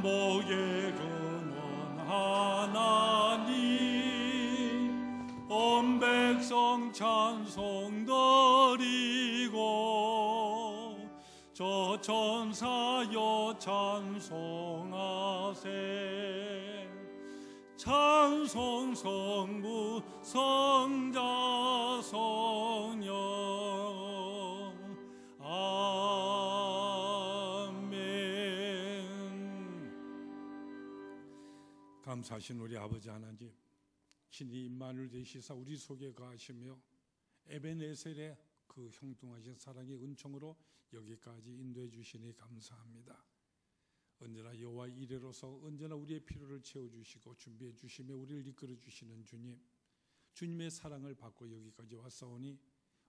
복의 근원 하나님 온 백성 찬송 드리고 저 천사여 찬송하세 찬송 성부 성자 성령 아멘. 감사하신 우리 아버지 하나님, 신이 임마누엘 되시사 우리 속에 거하시며 에베네셀의 그 형통하신 사랑의 은총으로 여기까지 인도해 주시니 감사합니다. 언제나 여호와의 이레로서 언제나 우리의 필요를 채워주시고 준비해 주시며 우리를 이끌어 주시는 주님, 주님의 사랑을 받고 여기까지 왔사오니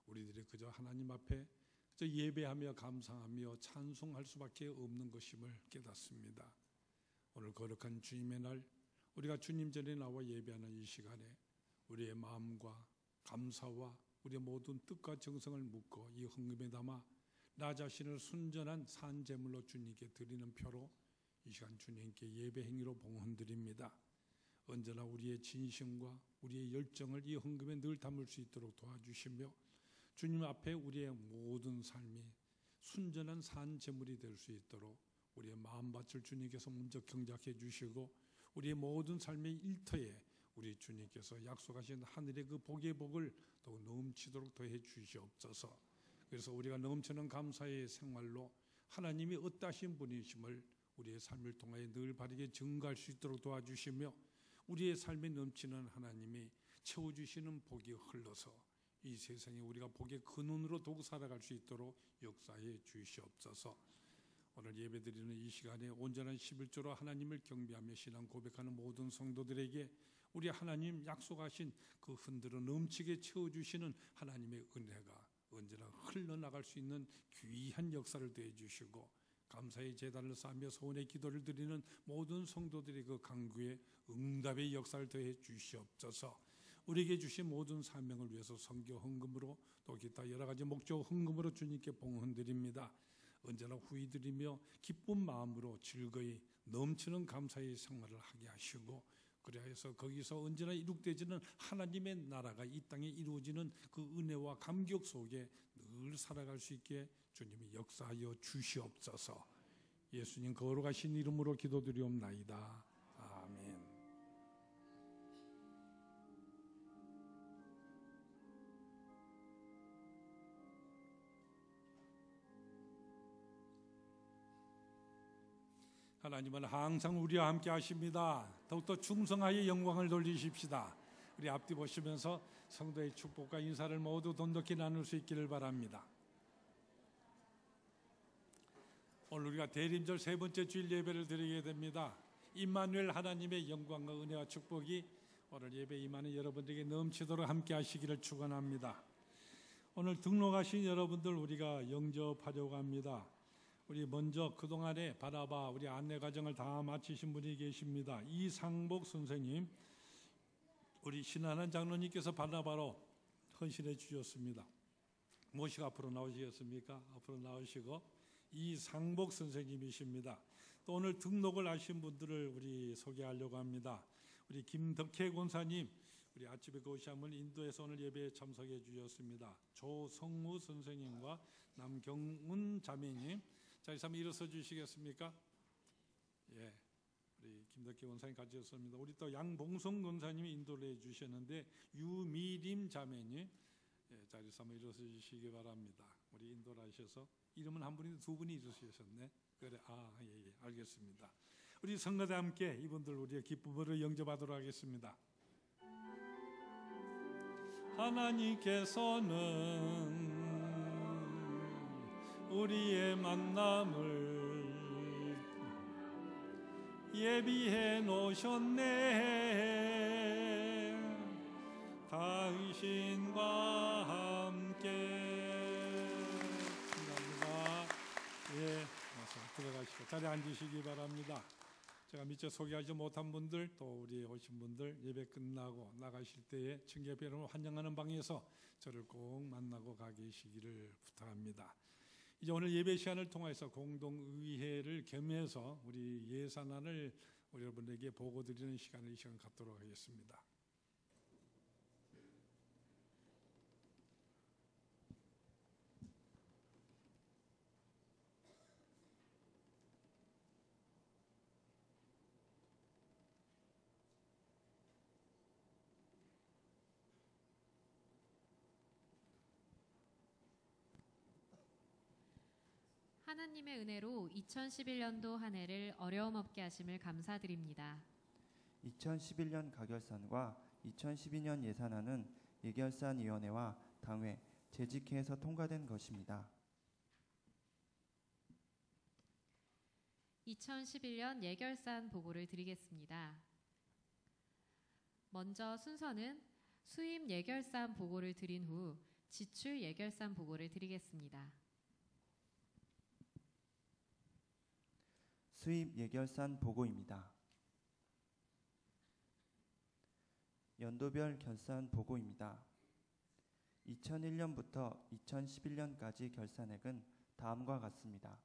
우리들이 그저 하나님 앞에 그저 예배하며 감사하며 찬송할 수밖에 없는 것임을 깨닫습니다. 오늘 거룩한 주님의 날, 우리가 주님 전에 나와 예배하는 이 시간에 우리의 마음과 감사와 우리의 모든 뜻과 정성을 묻고 이 헌금에 담아 나 자신을 순전한 산 제물로 주님께 드리는 표로 이 시간 주님께 예배 행위로 봉헌드립니다. 언제나 우리의 진심과 우리의 열정을 이 헌금에 늘 담을 수 있도록 도와주시며 주님 앞에 우리의 모든 삶이 순전한 산 제물이 될 수 있도록 우리의 마음밭을 주님께서 먼저 경작해 주시고 우리의 모든 삶의 일터에 우리 주님께서 약속하신 하늘의 그 복의 복을 더욱 넘치도록 더해 주시옵소서. 그래서 우리가 넘치는 감사의 생활로 하나님이 어떠하신 분이심을 우리의 삶을 통하여 늘 바르게 증거할 수 있도록 도와주시며 우리의 삶에 넘치는 하나님이 채워주시는 복이 흘러서 이 세상에 우리가 복의 근원으로 더욱 살아갈 수 있도록 역사해 주시옵소서. 오늘 예배드리는 이 시간에 온전한 11조로 하나님을 경배하며 신앙 고백하는 모든 성도들에게 우리 하나님 약속하신 그 흔들어 넘치게 채워주시는 하나님의 은혜가 언제나 흘러나갈 수 있는 귀한 역사를 더해 주시고 감사의 제단을 쌓으며 소원의 기도를 드리는 모든 성도들의 그 간구에 응답의 역사를 더해 주시옵소서. 우리에게 주신 모든 사명을 위해서 선교 헌금으로 또 기타 여러 가지 목적 헌금으로 주님께 봉헌드립니다. 언제나 후이드리며 기쁜 마음으로 즐거이 넘치는 감사의 생활을 하게 하시고 그래서 거기서 언제나 이룩되지는 하나님의 나라가 이 땅에 이루어지는 그 은혜와 감격 속에 늘 살아갈 수 있게 주님이 역사하여 주시옵소서. 예수님 거룩하신 이름으로 기도드리옵나이다. 아멘. 하나님은 항상 우리와 함께 하십니다. 더욱더 충성하여 영광을 돌리십시다. 우리 앞뒤 보시면서 성도의 축복과 인사를 모두 돈독히 나눌 수 있기를 바랍니다. 오늘 우리가 대림절 세 번째 주일 예배를 드리게 됩니다. 임마누엘 하나님의 영광과 은혜와 축복이 오늘 예배 임하는 여러분들에게 넘치도록 함께 하시기를 축원합니다. 오늘 등록하신 여러분들 우리가 영접하려고 합니다. 우리 먼저 그동안에 바나바 우리 안내 과정을 다 마치신 분이 계십니다. 이상복 선생님, 우리 신한한 장로님께서 바나바로 헌신해 주셨습니다. 모시고 앞으로 나오시겠습니까? 앞으로 나오시고 이상복 선생님이십니다. 또 오늘 등록을 하신 분들을 우리 소개하려고 합니다. 우리 김덕혜 권사님, 우리 아침에 거시함을 인도에서 오늘 예배에 참석해 주셨습니다. 조성무 선생님과 남경문 자매님, 자리에서 한번 일어서 주시겠습니까? 예, 우리 김덕희 원사님 같이 오셨습니다. 우리 또 양봉성 권사님이 인도를 해주셨는데 유미림 자매님, 예, 자리에서 한번 일어서 주시기 바랍니다. 우리 인도를 하셔서 이름은 한 분인데 두 분이 일어서셨네. 그래, 예, 알겠습니다. 우리 성가대 함께 이분들 우리의 기쁨으로 영접하도록 하겠습니다. 하나님께서는 우리의 만남을 예비해 놓으셨네. 당신과 함께. 감사합니다. 예, 들어가시고 자리에 앉으시기 바랍니다. 제가 미처 소개하지 못한 분들 또 우리 오신 분들 예배 끝나고 나가실 때에 청계배로 환영하는 방에서 저를 꼭 만나고 가 계시기를 부탁합니다. 이제 오늘 예배 시간을 통해서 공동의회를 겸해서 우리 예산안을 우리 여러분에게 보고 드리는 시간을 이 시간 갖도록 하겠습니다. 하나님의 은혜로 2011년도 한 해를 어려움 없게 하심을 감사드립니다. 2011년 가결산과 2012년 예산안은 예결산위원회와 당회, 재직회에서 통과된 것입니다. 2011년 예결산 보고를 드리겠습니다. 먼저 순서는 수입 예결산 보고를 드린 후 지출 예결산 보고를 드리겠습니다. 수입 예결산 보고입니다. 연도별 결산 보고입니다. 2001년부터 2011년까지 결산액은 다음과 같습니다.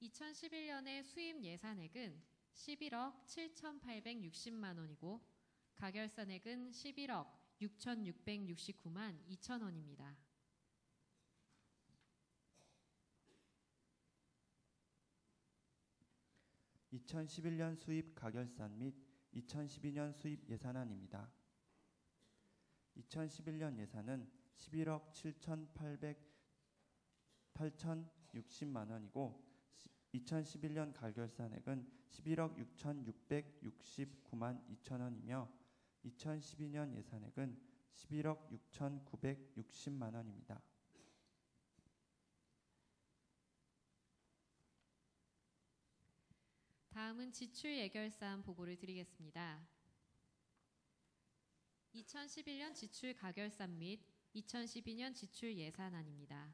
(2011년의) 수입 예산액은 11억 7,860만 원이고 가결산액은 11억 6,669만 2천 원입니다. (2011년) 수입 가결산 및 2012년 수입 예산안입니다. 2011년 예산은 11억 8,060만 원이고 2011년 가결산액은 11억 6,669만 2천 원이며 2012년 예산액은 11억 6,960만 원입니다. 다음은 지출 예결산 보고를 드리겠습니다. 2011년 지출 가결산 및 2012년 지출 예산안입니다.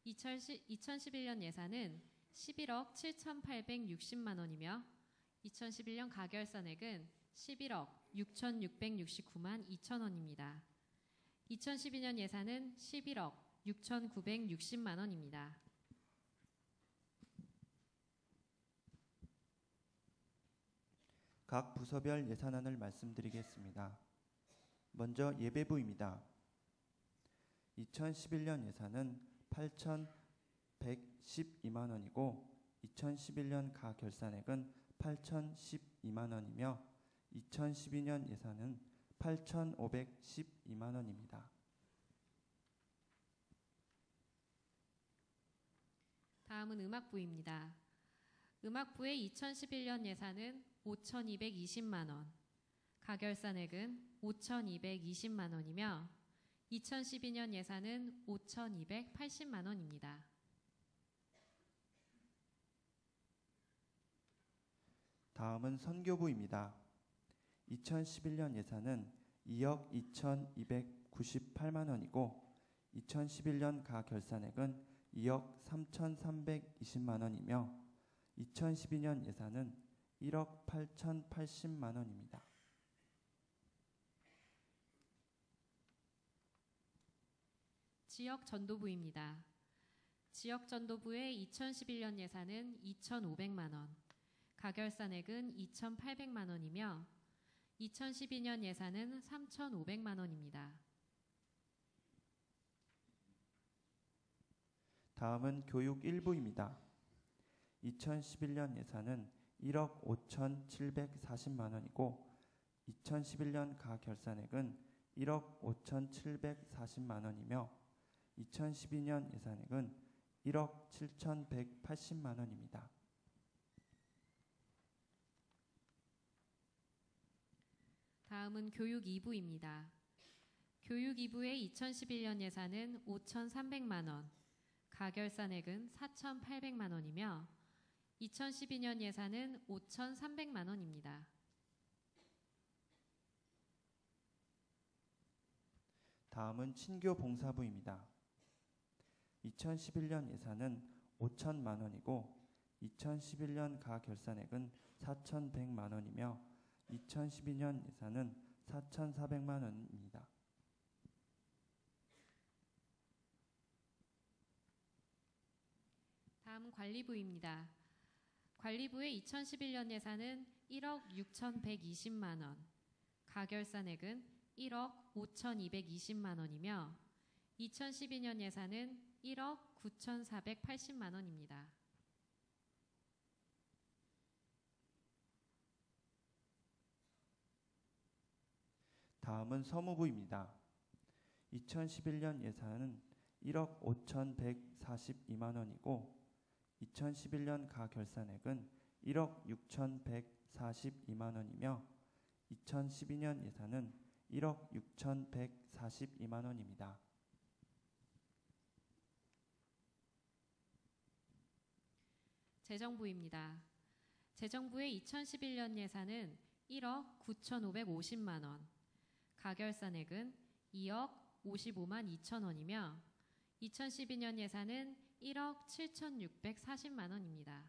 2011년 예산은 11억 7,860만 원이며 2011년 가결산액은 11억 6,669만 2천 원입니다. 2012년 예산은 11억 6,960만 원입니다. 각 부서별 예산안을 말씀드리겠습니다. 먼저 예배부입니다. 2011년 예산은 8,112만 원이고 2011년 가결산액은 8,012만 원이며 2012년 예산은 8,512만 원입니다. 다음은 음악부입니다. 음악부의 2011년 예산은 5,220만 원, 가결산액은 5,220만 원이며 2012년 예산은 5,280만 원입니다. 다음은 선교부입니다. 2011년 예산은 2억 2,298만 원이고 2011년 가결산액은 2억 3,320만 원이며 2012년 예산은 1억 8,080만 원입니다. 지역전도부입니다. 지역전도부의 2011년 예산은 2,500만 원, 가결산액은 2,800만 원이며 2012년 예산은 3,500만 원입니다. 다음은 교육 1부입니다. 2011년 예산은 1억 5,740만 원이고 2011년 가결산액은 1억 5,740만 원이며 2012년 예산액은 1억 7,180만 원입니다. 다음은 교육 2부입니다. 교육 2부의 2011년 예산은 5,300만 원, 가결산액은 4,800만 원이며 2012년 예산은 5,300만 원입니다. 다음은 친교봉사부입니다. 2011년 예산은 5천만 원이고 2011년 가 결산액은 4,100만 원이며 2012년 예산은 4,400만 원입니다. 다음 관리부입니다. 관리부의 2011년 예산은 1억 6,120만 원, 가결산액은 1억 5,220만 원이며 2012년 예산은 1억 9,480만 원입니다. 다음은 서무부입니다. 2011년 예산은 1억 5,142만 원이고 2011년 가결산액은 1억 6,142만 원이며 2012년 예산은 1억 6,142만 원입니다. 재정부입니다. 재정부의 2011년 예산은 1억 9,550만 원, 가결산액은 2억 55만 2천 원이며 2012년 예산은 1억 7,640만 원입니다.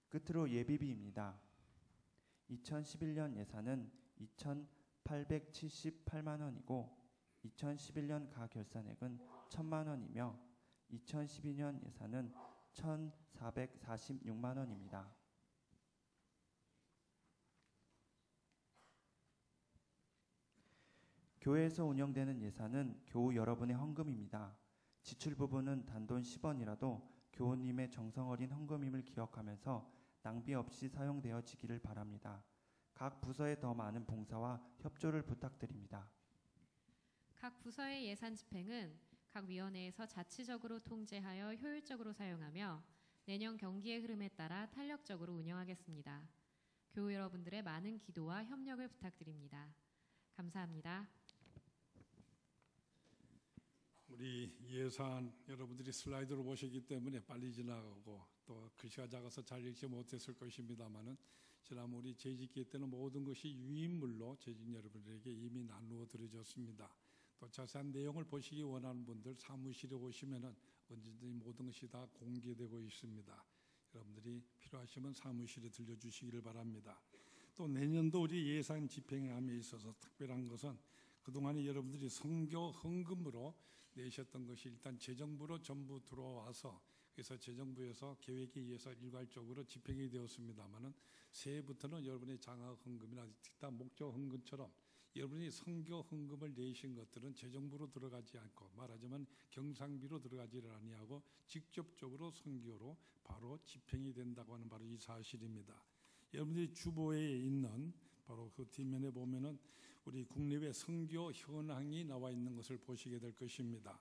끝으로 예비비입니다. 2011년 예산은 2,878만 원이고 2011년 가결산액은 1,000만 원이며 2012년 예산은 1,446만 원입니다. 교회에서 운영되는 예산은 교우 여러분의 헌금입니다. 지출 부분은 단돈 10원이라도 교우님의 정성 어린 헌금임을 기억하면서 낭비 없이 사용되어지기를 바랍니다. 각 부서의 더 많은 봉사와 협조를 부탁드립니다. 각 부서의 예산 집행은 각 위원회에서 자치적으로 통제하여 효율적으로 사용하며 내년 경기의 흐름에 따라 탄력적으로 운영하겠습니다. 교우 여러분들의 많은 기도와 협력을 부탁드립니다. 감사합니다. 우리 예산 여러분들이 슬라이드로 보시기 때문에 빨리 지나가고 또 글씨가 작아서 잘 읽지 못했을 것입니다만은 지난 우리 재짓기 때는 모든 것이 유인물로 재직 여러분들에게 이미 나누어 드려졌습니다. 또 자세한 내용을 보시기 원하는 분들 사무실에 오시면은 언제든지 모든 것이 다 공개되고 있습니다. 여러분들이 필요하시면 사무실에 들려주시기를 바랍니다. 또 내년도 우리 예산 집행함에 있어서 특별한 것은 그동안에 여러분들이 선교 헌금으로 내셨던 것이 일단 재정부로 전부 들어와서 그래서 재정부에서 계획에 의해서 일괄적으로 집행이 되었습니다마는 새해부터는 여러분의 장학 헌금이나 기타 목적 헌금처럼 여러분이 선교 헌금을 내신 것들은 재정부로 들어가지 않고 말하자면 경상비로 들어가지를 아니하고 직접적으로 선교로 바로 집행이 된다고 하는 바로 이 사실입니다. 여러분들이 주보에 있는 바로 그 뒷면에 보면은 우리 국내외 선교 현황이 나와 있는 것을 보시게 될 것입니다.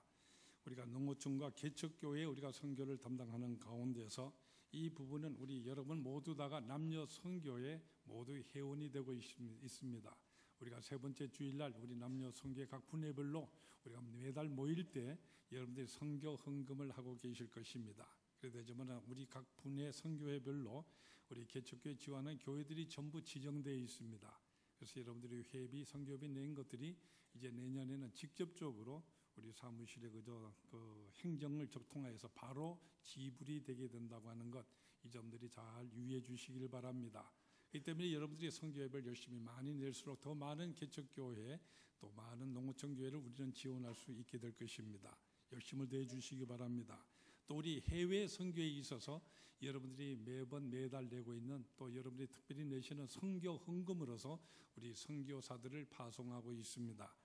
우리가 농어촌과 개척교회 우리가 선교를 담당하는 가운데서 이 부분은 우리 여러분 모두 다가 남녀 선교에 모두 회원이 되고 있습니다. 우리가 세 번째 주일날 우리 남녀 선교회 각 분회별로 우리가 매달 모일 때 여러분들이 선교 헌금을 하고 계실 것입니다. 그러되지만 우리 각 분회 선교회별로 우리 개척교회 지원하는 교회들이 전부 지정되어 있습니다. 그래서 여러분들이 회비, 선교비 낸 것들이 이제 내년에는 직접적으로 우리 사무실에 그 행정을 통해서 바로 지불이 되게 된다고 하는 것, 이 점들이 잘 유의해 주시길 바랍니다. 그렇기 때문에 여러분들이 선교회를 열심히 많이 낼수록 더 많은 개척교회, 또 많은 농어촌 교회를 우리는 지원할 수 있게 될 것입니다. 열심을 다해 주시기 바랍니다. 또 우리 해외 선교에 있어서 여러분들이 매달 내고 있는 또 여러분들이 특별히 내시는 선교 헌금으로서 우리 선교사들을 파송하고 있습니다.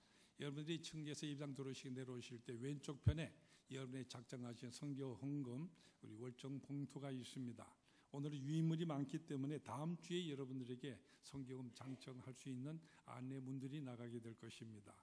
여러분들이 층계에서 입장 들어오시기 내려오실 때 왼쪽 편에 여러분이 작정하신 선교 헌금 우리 월정 봉투가 있습니다. 오늘은 유인물이 많기 때문에 다음 주에 여러분들에게 선교금 장청할 수 있는 안내문들이 나가게 될 것입니다.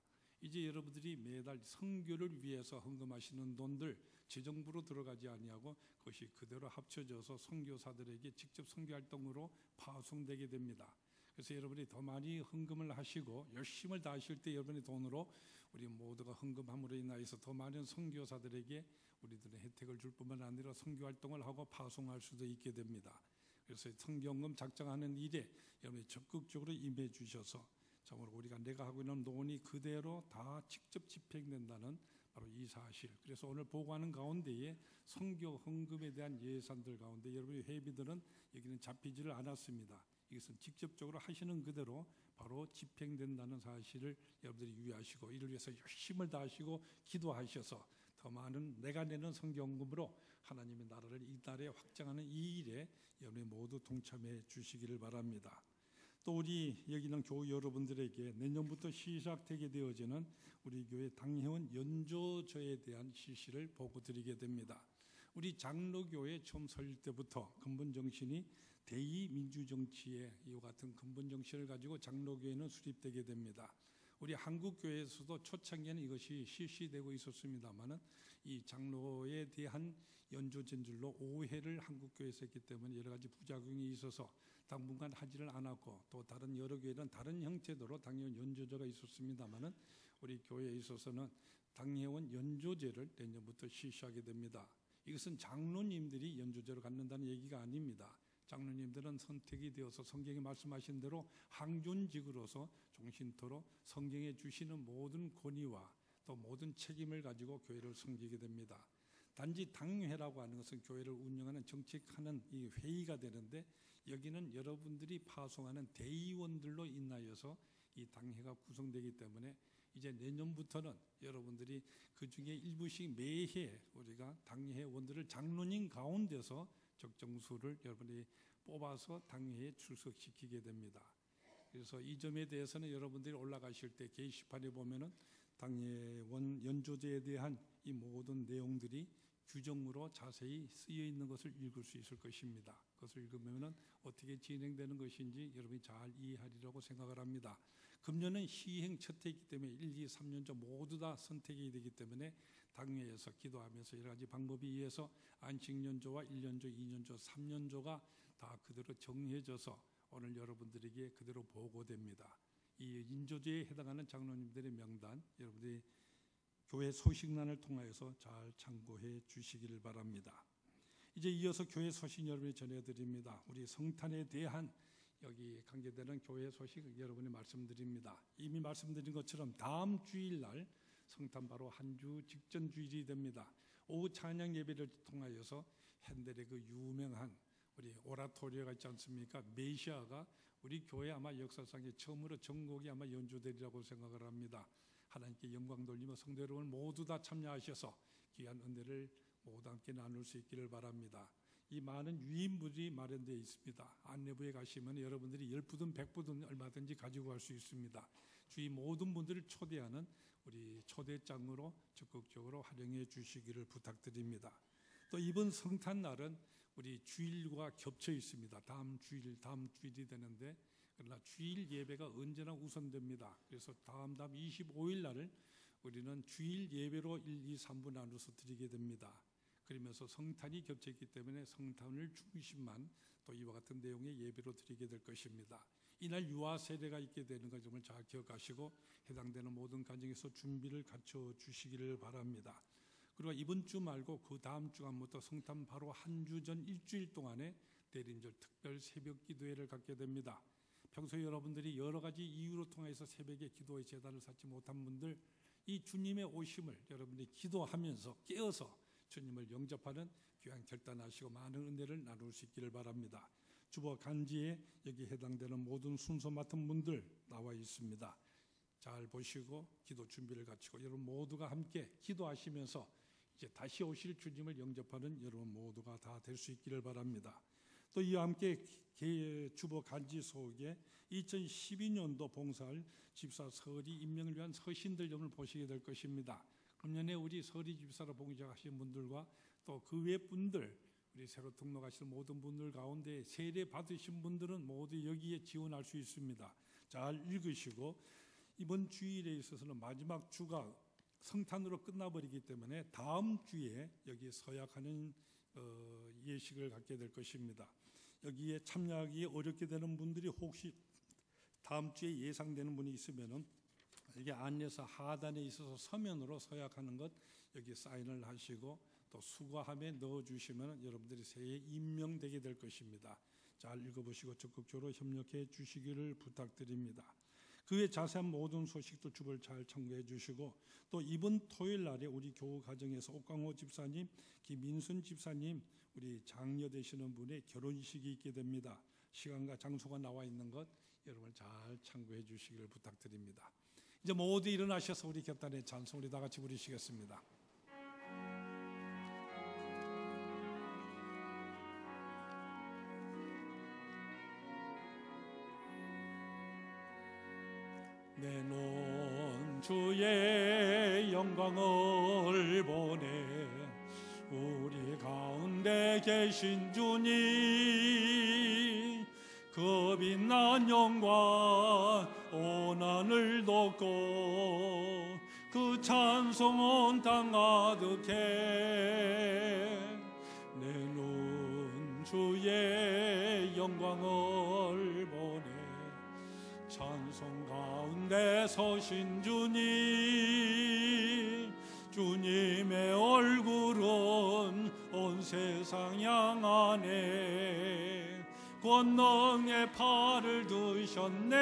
이제 여러분들이 매달 선교를 위해서 헌금하시는 돈들 재정부로 들어가지 아니하고 그것이 그대로 합쳐져서 선교사들에게 직접 선교활동으로 파송되게 됩니다. 그래서 여러분이 더 많이 헌금을 하시고 열심을 다하실 때 여러분의 돈으로 우리 모두가 헌금함으로 인하여서 더 많은 선교사들에게 우리들의 혜택을 줄 뿐만 아니라 선교활동을 하고 파송할 수도 있게 됩니다. 그래서 선교헌금 작정하는 일에 여러분이 적극적으로 임해 주셔서 정말 우리가 내가 하고 있는 논의 그대로 다 직접 집행된다는 바로 이 사실. 그래서 오늘 보고하는 가운데에 선교 헌금에 대한 예산들 가운데 여러분의 회비들은 여기는 잡히지를 않았습니다. 이것은 직접적으로 하시는 그대로 바로 집행된다는 사실을 여러분들이 유의하시고, 이를 위해서 열심을 다하시고 기도하셔서 더 많은 내가 내는 선교헌금으로 하나님의 나라를 이 나라에 확장하는 이 일에 여러분이 모두 동참해 주시기를 바랍니다. 또 우리 여기는 교우 여러분들에게 내년부터 시작되게 되어지는 우리 교회 당회원 연조제에 대한 실시를 보고드리게 됩니다. 우리 장로교회 처음 설립 때부터 근본 정신이 대의 민주정치의 이와 같은 근본 정신을 가지고 장로교회는 수립되게 됩니다. 우리 한국교회에서도 초창기에는 이것이 실시되고 있었습니다만은 이 장로에 대한 연조제인 줄로 오해를 한국교회에서 했기 때문에 여러 가지 부작용이 있어서 당분간 하지를 않았고, 또 다른 여러 교회는 다른 형태대로 당회원 연조제가 있었습니다만은 우리 교회에 있어서는 당회원 연조제를 내년부터 실시하게 됩니다. 이것은 장로님들이 연조제로 갖는다는 얘기가 아닙니다. 장로님들은 선택이 되어서 성경에 말씀하신 대로 항존직으로서 종신토로 성경에 주시는 모든 권위와 또 모든 책임을 가지고 교회를 섬기게 됩니다. 단지 당회라고 하는 것은 교회를 운영하는 정책하는 이 회의가 되는데, 여기는 여러분들이 파송하는 대의원들로 인하여서 이 당회가 구성되기 때문에 이제 내년부터는 여러분들이 그 중에 일부씩 매해 우리가 당회원들을 장로님 가운데서 적정수를 여러분이 뽑아서 당회에 출석시키게 됩니다. 그래서 이 점에 대해서는 여러분들이 올라가실 때 게시판에 보면은 당회원 연조제에 대한 이 모든 내용들이 규정으로 자세히 쓰여 있는 것을 읽을 수 있을 것입니다. 그것을 읽으면은 어떻게 진행되는 것인지 여러분이 잘 이해하리라고 생각을 합니다. 금년은 시행 첫 해이기 때문에 1, 2, 3년조 모두 다 선택이 되기 때문에 당회에서 기도하면서 여러 가지 방법에 의해서 안식년조와 1년조, 2년조, 3년조가 다 그대로 정해져서 오늘 여러분들에게 그대로 보고됩니다. 이 인조제에 해당하는 장로님들의 명단 여러분들이 교회 소식란을 통하여서 잘 참고해 주시기를 바랍니다. 이제 이어서 교회 소식 여러분이 전해드립니다. 우리 성탄에 대한 여기 관계되는 교회 소식 여러분이 말씀드립니다. 이미 말씀드린 것처럼 다음 주일날 성탄 바로 한 주 직전 주일이 됩니다. 오후 찬양 예배를 통하여서 핸델의 그 유명한 우리 오라토리오가 있지 않습니까? 메시아가 우리 교회 아마 역사상에 처음으로 전곡이 아마 연주되리라고 생각을 합니다. 하나님께 영광 돌리며 성도 여러분 모두 다 참여하셔서 귀한 은혜를 모두 함께 나눌 수 있기를 바랍니다. 이 많은 유인물이 마련되어 있습니다. 안내부에 가시면 여러분들이 10부든 100부든 얼마든지 가지고 갈 수 있습니다. 주위 모든 분들을 초대하는 우리 초대장으로 적극적으로 활용해 주시기를 부탁드립니다. 또 이번 성탄날은 우리 주일과 겹쳐 있습니다. 다음 주일이 되는데, 그러나 주일 예배가 언제나 우선됩니다. 그래서 다음 25일 날을 우리는 주일 예배로 1, 2, 3부 나눠서 드리게 됩니다. 그러면서 성탄이 겹쳐있기 때문에 성탄을 중심만 또 이와 같은 내용의 예배로 드리게 될 것입니다. 이날 유아 세례가 있게 되는 것 정말 잘 기억하시고 해당되는 모든 가정에서 준비를 갖춰 주시기를 바랍니다. 그리고 이번 주 말고 그 다음 주간부터 성탄 바로 한 주 전 일주일 동안에 대림절 특별 새벽 기도회를 갖게 됩니다. 평소에 여러분들이 여러 가지 이유로 통해서 새벽에 기도의 제단을 쌓지 못한 분들, 이 주님의 오심을 여러분들이 기도하면서 깨어서 주님을 영접하는 귀한 결단하시고 많은 은혜를 나눌 수 있기를 바랍니다. 주보 간지에 여기 해당되는 모든 순서 맡은 분들 나와 있습니다. 잘 보시고 기도 준비를 갖추고 여러분 모두가 함께 기도하시면서 이제 다시 오실 주님을 영접하는 여러분 모두가 다 될 수 있기를 바랍니다. 또 이와 함께 주보 간지 속에 2012년도 봉사할 집사 서리 임명을 위한 서신들 여러분을 보시게 될 것입니다. 금년에 우리 서리 집사로 봉사하신 분들과 또 그 외 분들, 우리 새로 등록하신 모든 분들 가운데 세례 받으신 분들은 모두 여기에 지원할 수 있습니다. 잘 읽으시고 이번 주일에 있어서는 마지막 주가 성탄으로 끝나버리기 때문에 다음 주에 여기 서약하는 예식을 갖게 될 것입니다. 여기에 참여하기 어렵게 되는 분들이 혹시 다음 주에 예상되는 분이 있으면은 여기 안내서 하단에 있어서 서면으로 서약하는 것 여기 사인을 하시고 또 수거함에 넣어주시면 여러분들이 새해 임명되게 될 것입니다. 잘 읽어보시고 적극적으로 협력해 주시기를 부탁드립니다. 그 외 자세한 모든 소식도 주볼 잘 참고해 주시고, 또 이번 토요일 날에 우리 교우 가정에서 옥강호 집사님, 김민순 집사님, 우리 장녀 되시는 분의 결혼식이 있게 됩니다. 시간과 장소가 나와 있는 것 여러분 잘 참고해 주시기를 부탁드립니다. 이제 모두 일어나셔서 우리 곁단의 찬송 우리 다 같이 부르시겠습니다. 내 눈 주의 영광을 보내 우리 가운데 계신 주님, 그 빛난 영광 온 하늘 덮고 그 찬송 온 땅 가득해. 내 눈 주의 영광을 보내 찬송 가운데 서신 주님, 주님의 얼굴은 온 세상 향하네. 권능의 팔을 드셨네.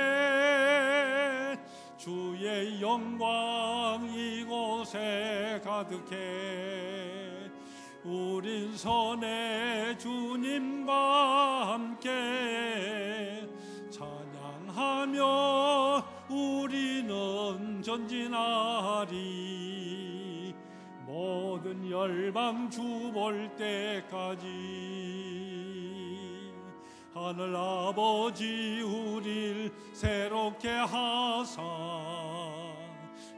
주의 영광 이곳에 가득해. 우린 선의 주님과 함께 찬양하며 우리는 전진하리. 모든 열방 주 볼 때까지. 하늘 아버지 우릴 새롭게 하사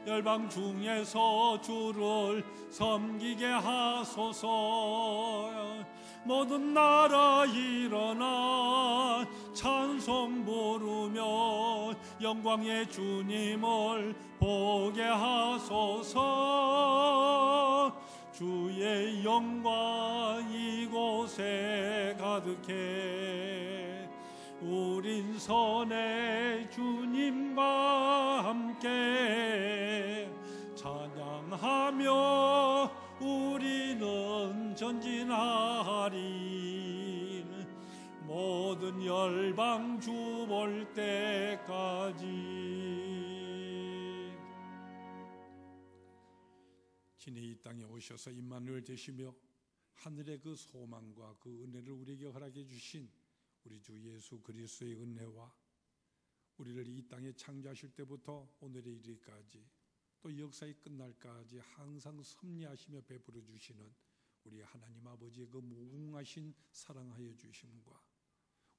열방 중에서 주를 섬기게 하소서. 모든 나라 일어나 찬송 부르며 영광의 주님을 보게 하소서. 주의 영광 이곳에 가득해. 우린 선의 주님과 함께 찬양하며 우리는 전진하리. 모든 열방 주 볼 때까지. 진의 이 땅에 오셔서 임마누엘 되시며 하늘의 그 소망과 그 은혜를 우리에게 허락해 주신 우리 주 예수 그리스도의 은혜와 우리를 이 땅에 창조하실 때부터 오늘에 이르기까지 또 역사의 끝날까지 항상 섭리하시며 베풀어 주시는 우리 하나님 아버지의 그 무궁하신 사랑하여 주심과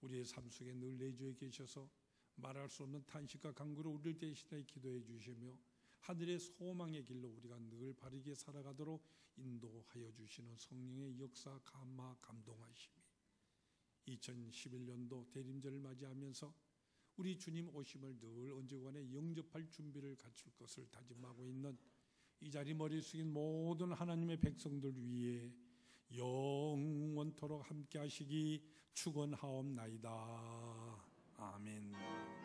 우리의 삶 속에 늘 내주에 계셔서 말할 수 없는 탄식과 간구로 우리를 대신하여 기도해 주시며 하늘의 소망의 길로 우리가 늘 바르게 살아가도록 인도하여 주시는 성령의 역사, 감화, 감동하심이 2011년도 대림절을 맞이하면서 우리 주님 오심을 늘 언제간에 영접할 준비를 갖출 것을 다짐하고 있는 이 자리 머리 숙인 모든 하나님의 백성들 위해 영원토록 함께 하시기 축원하옵나이다. 아멘.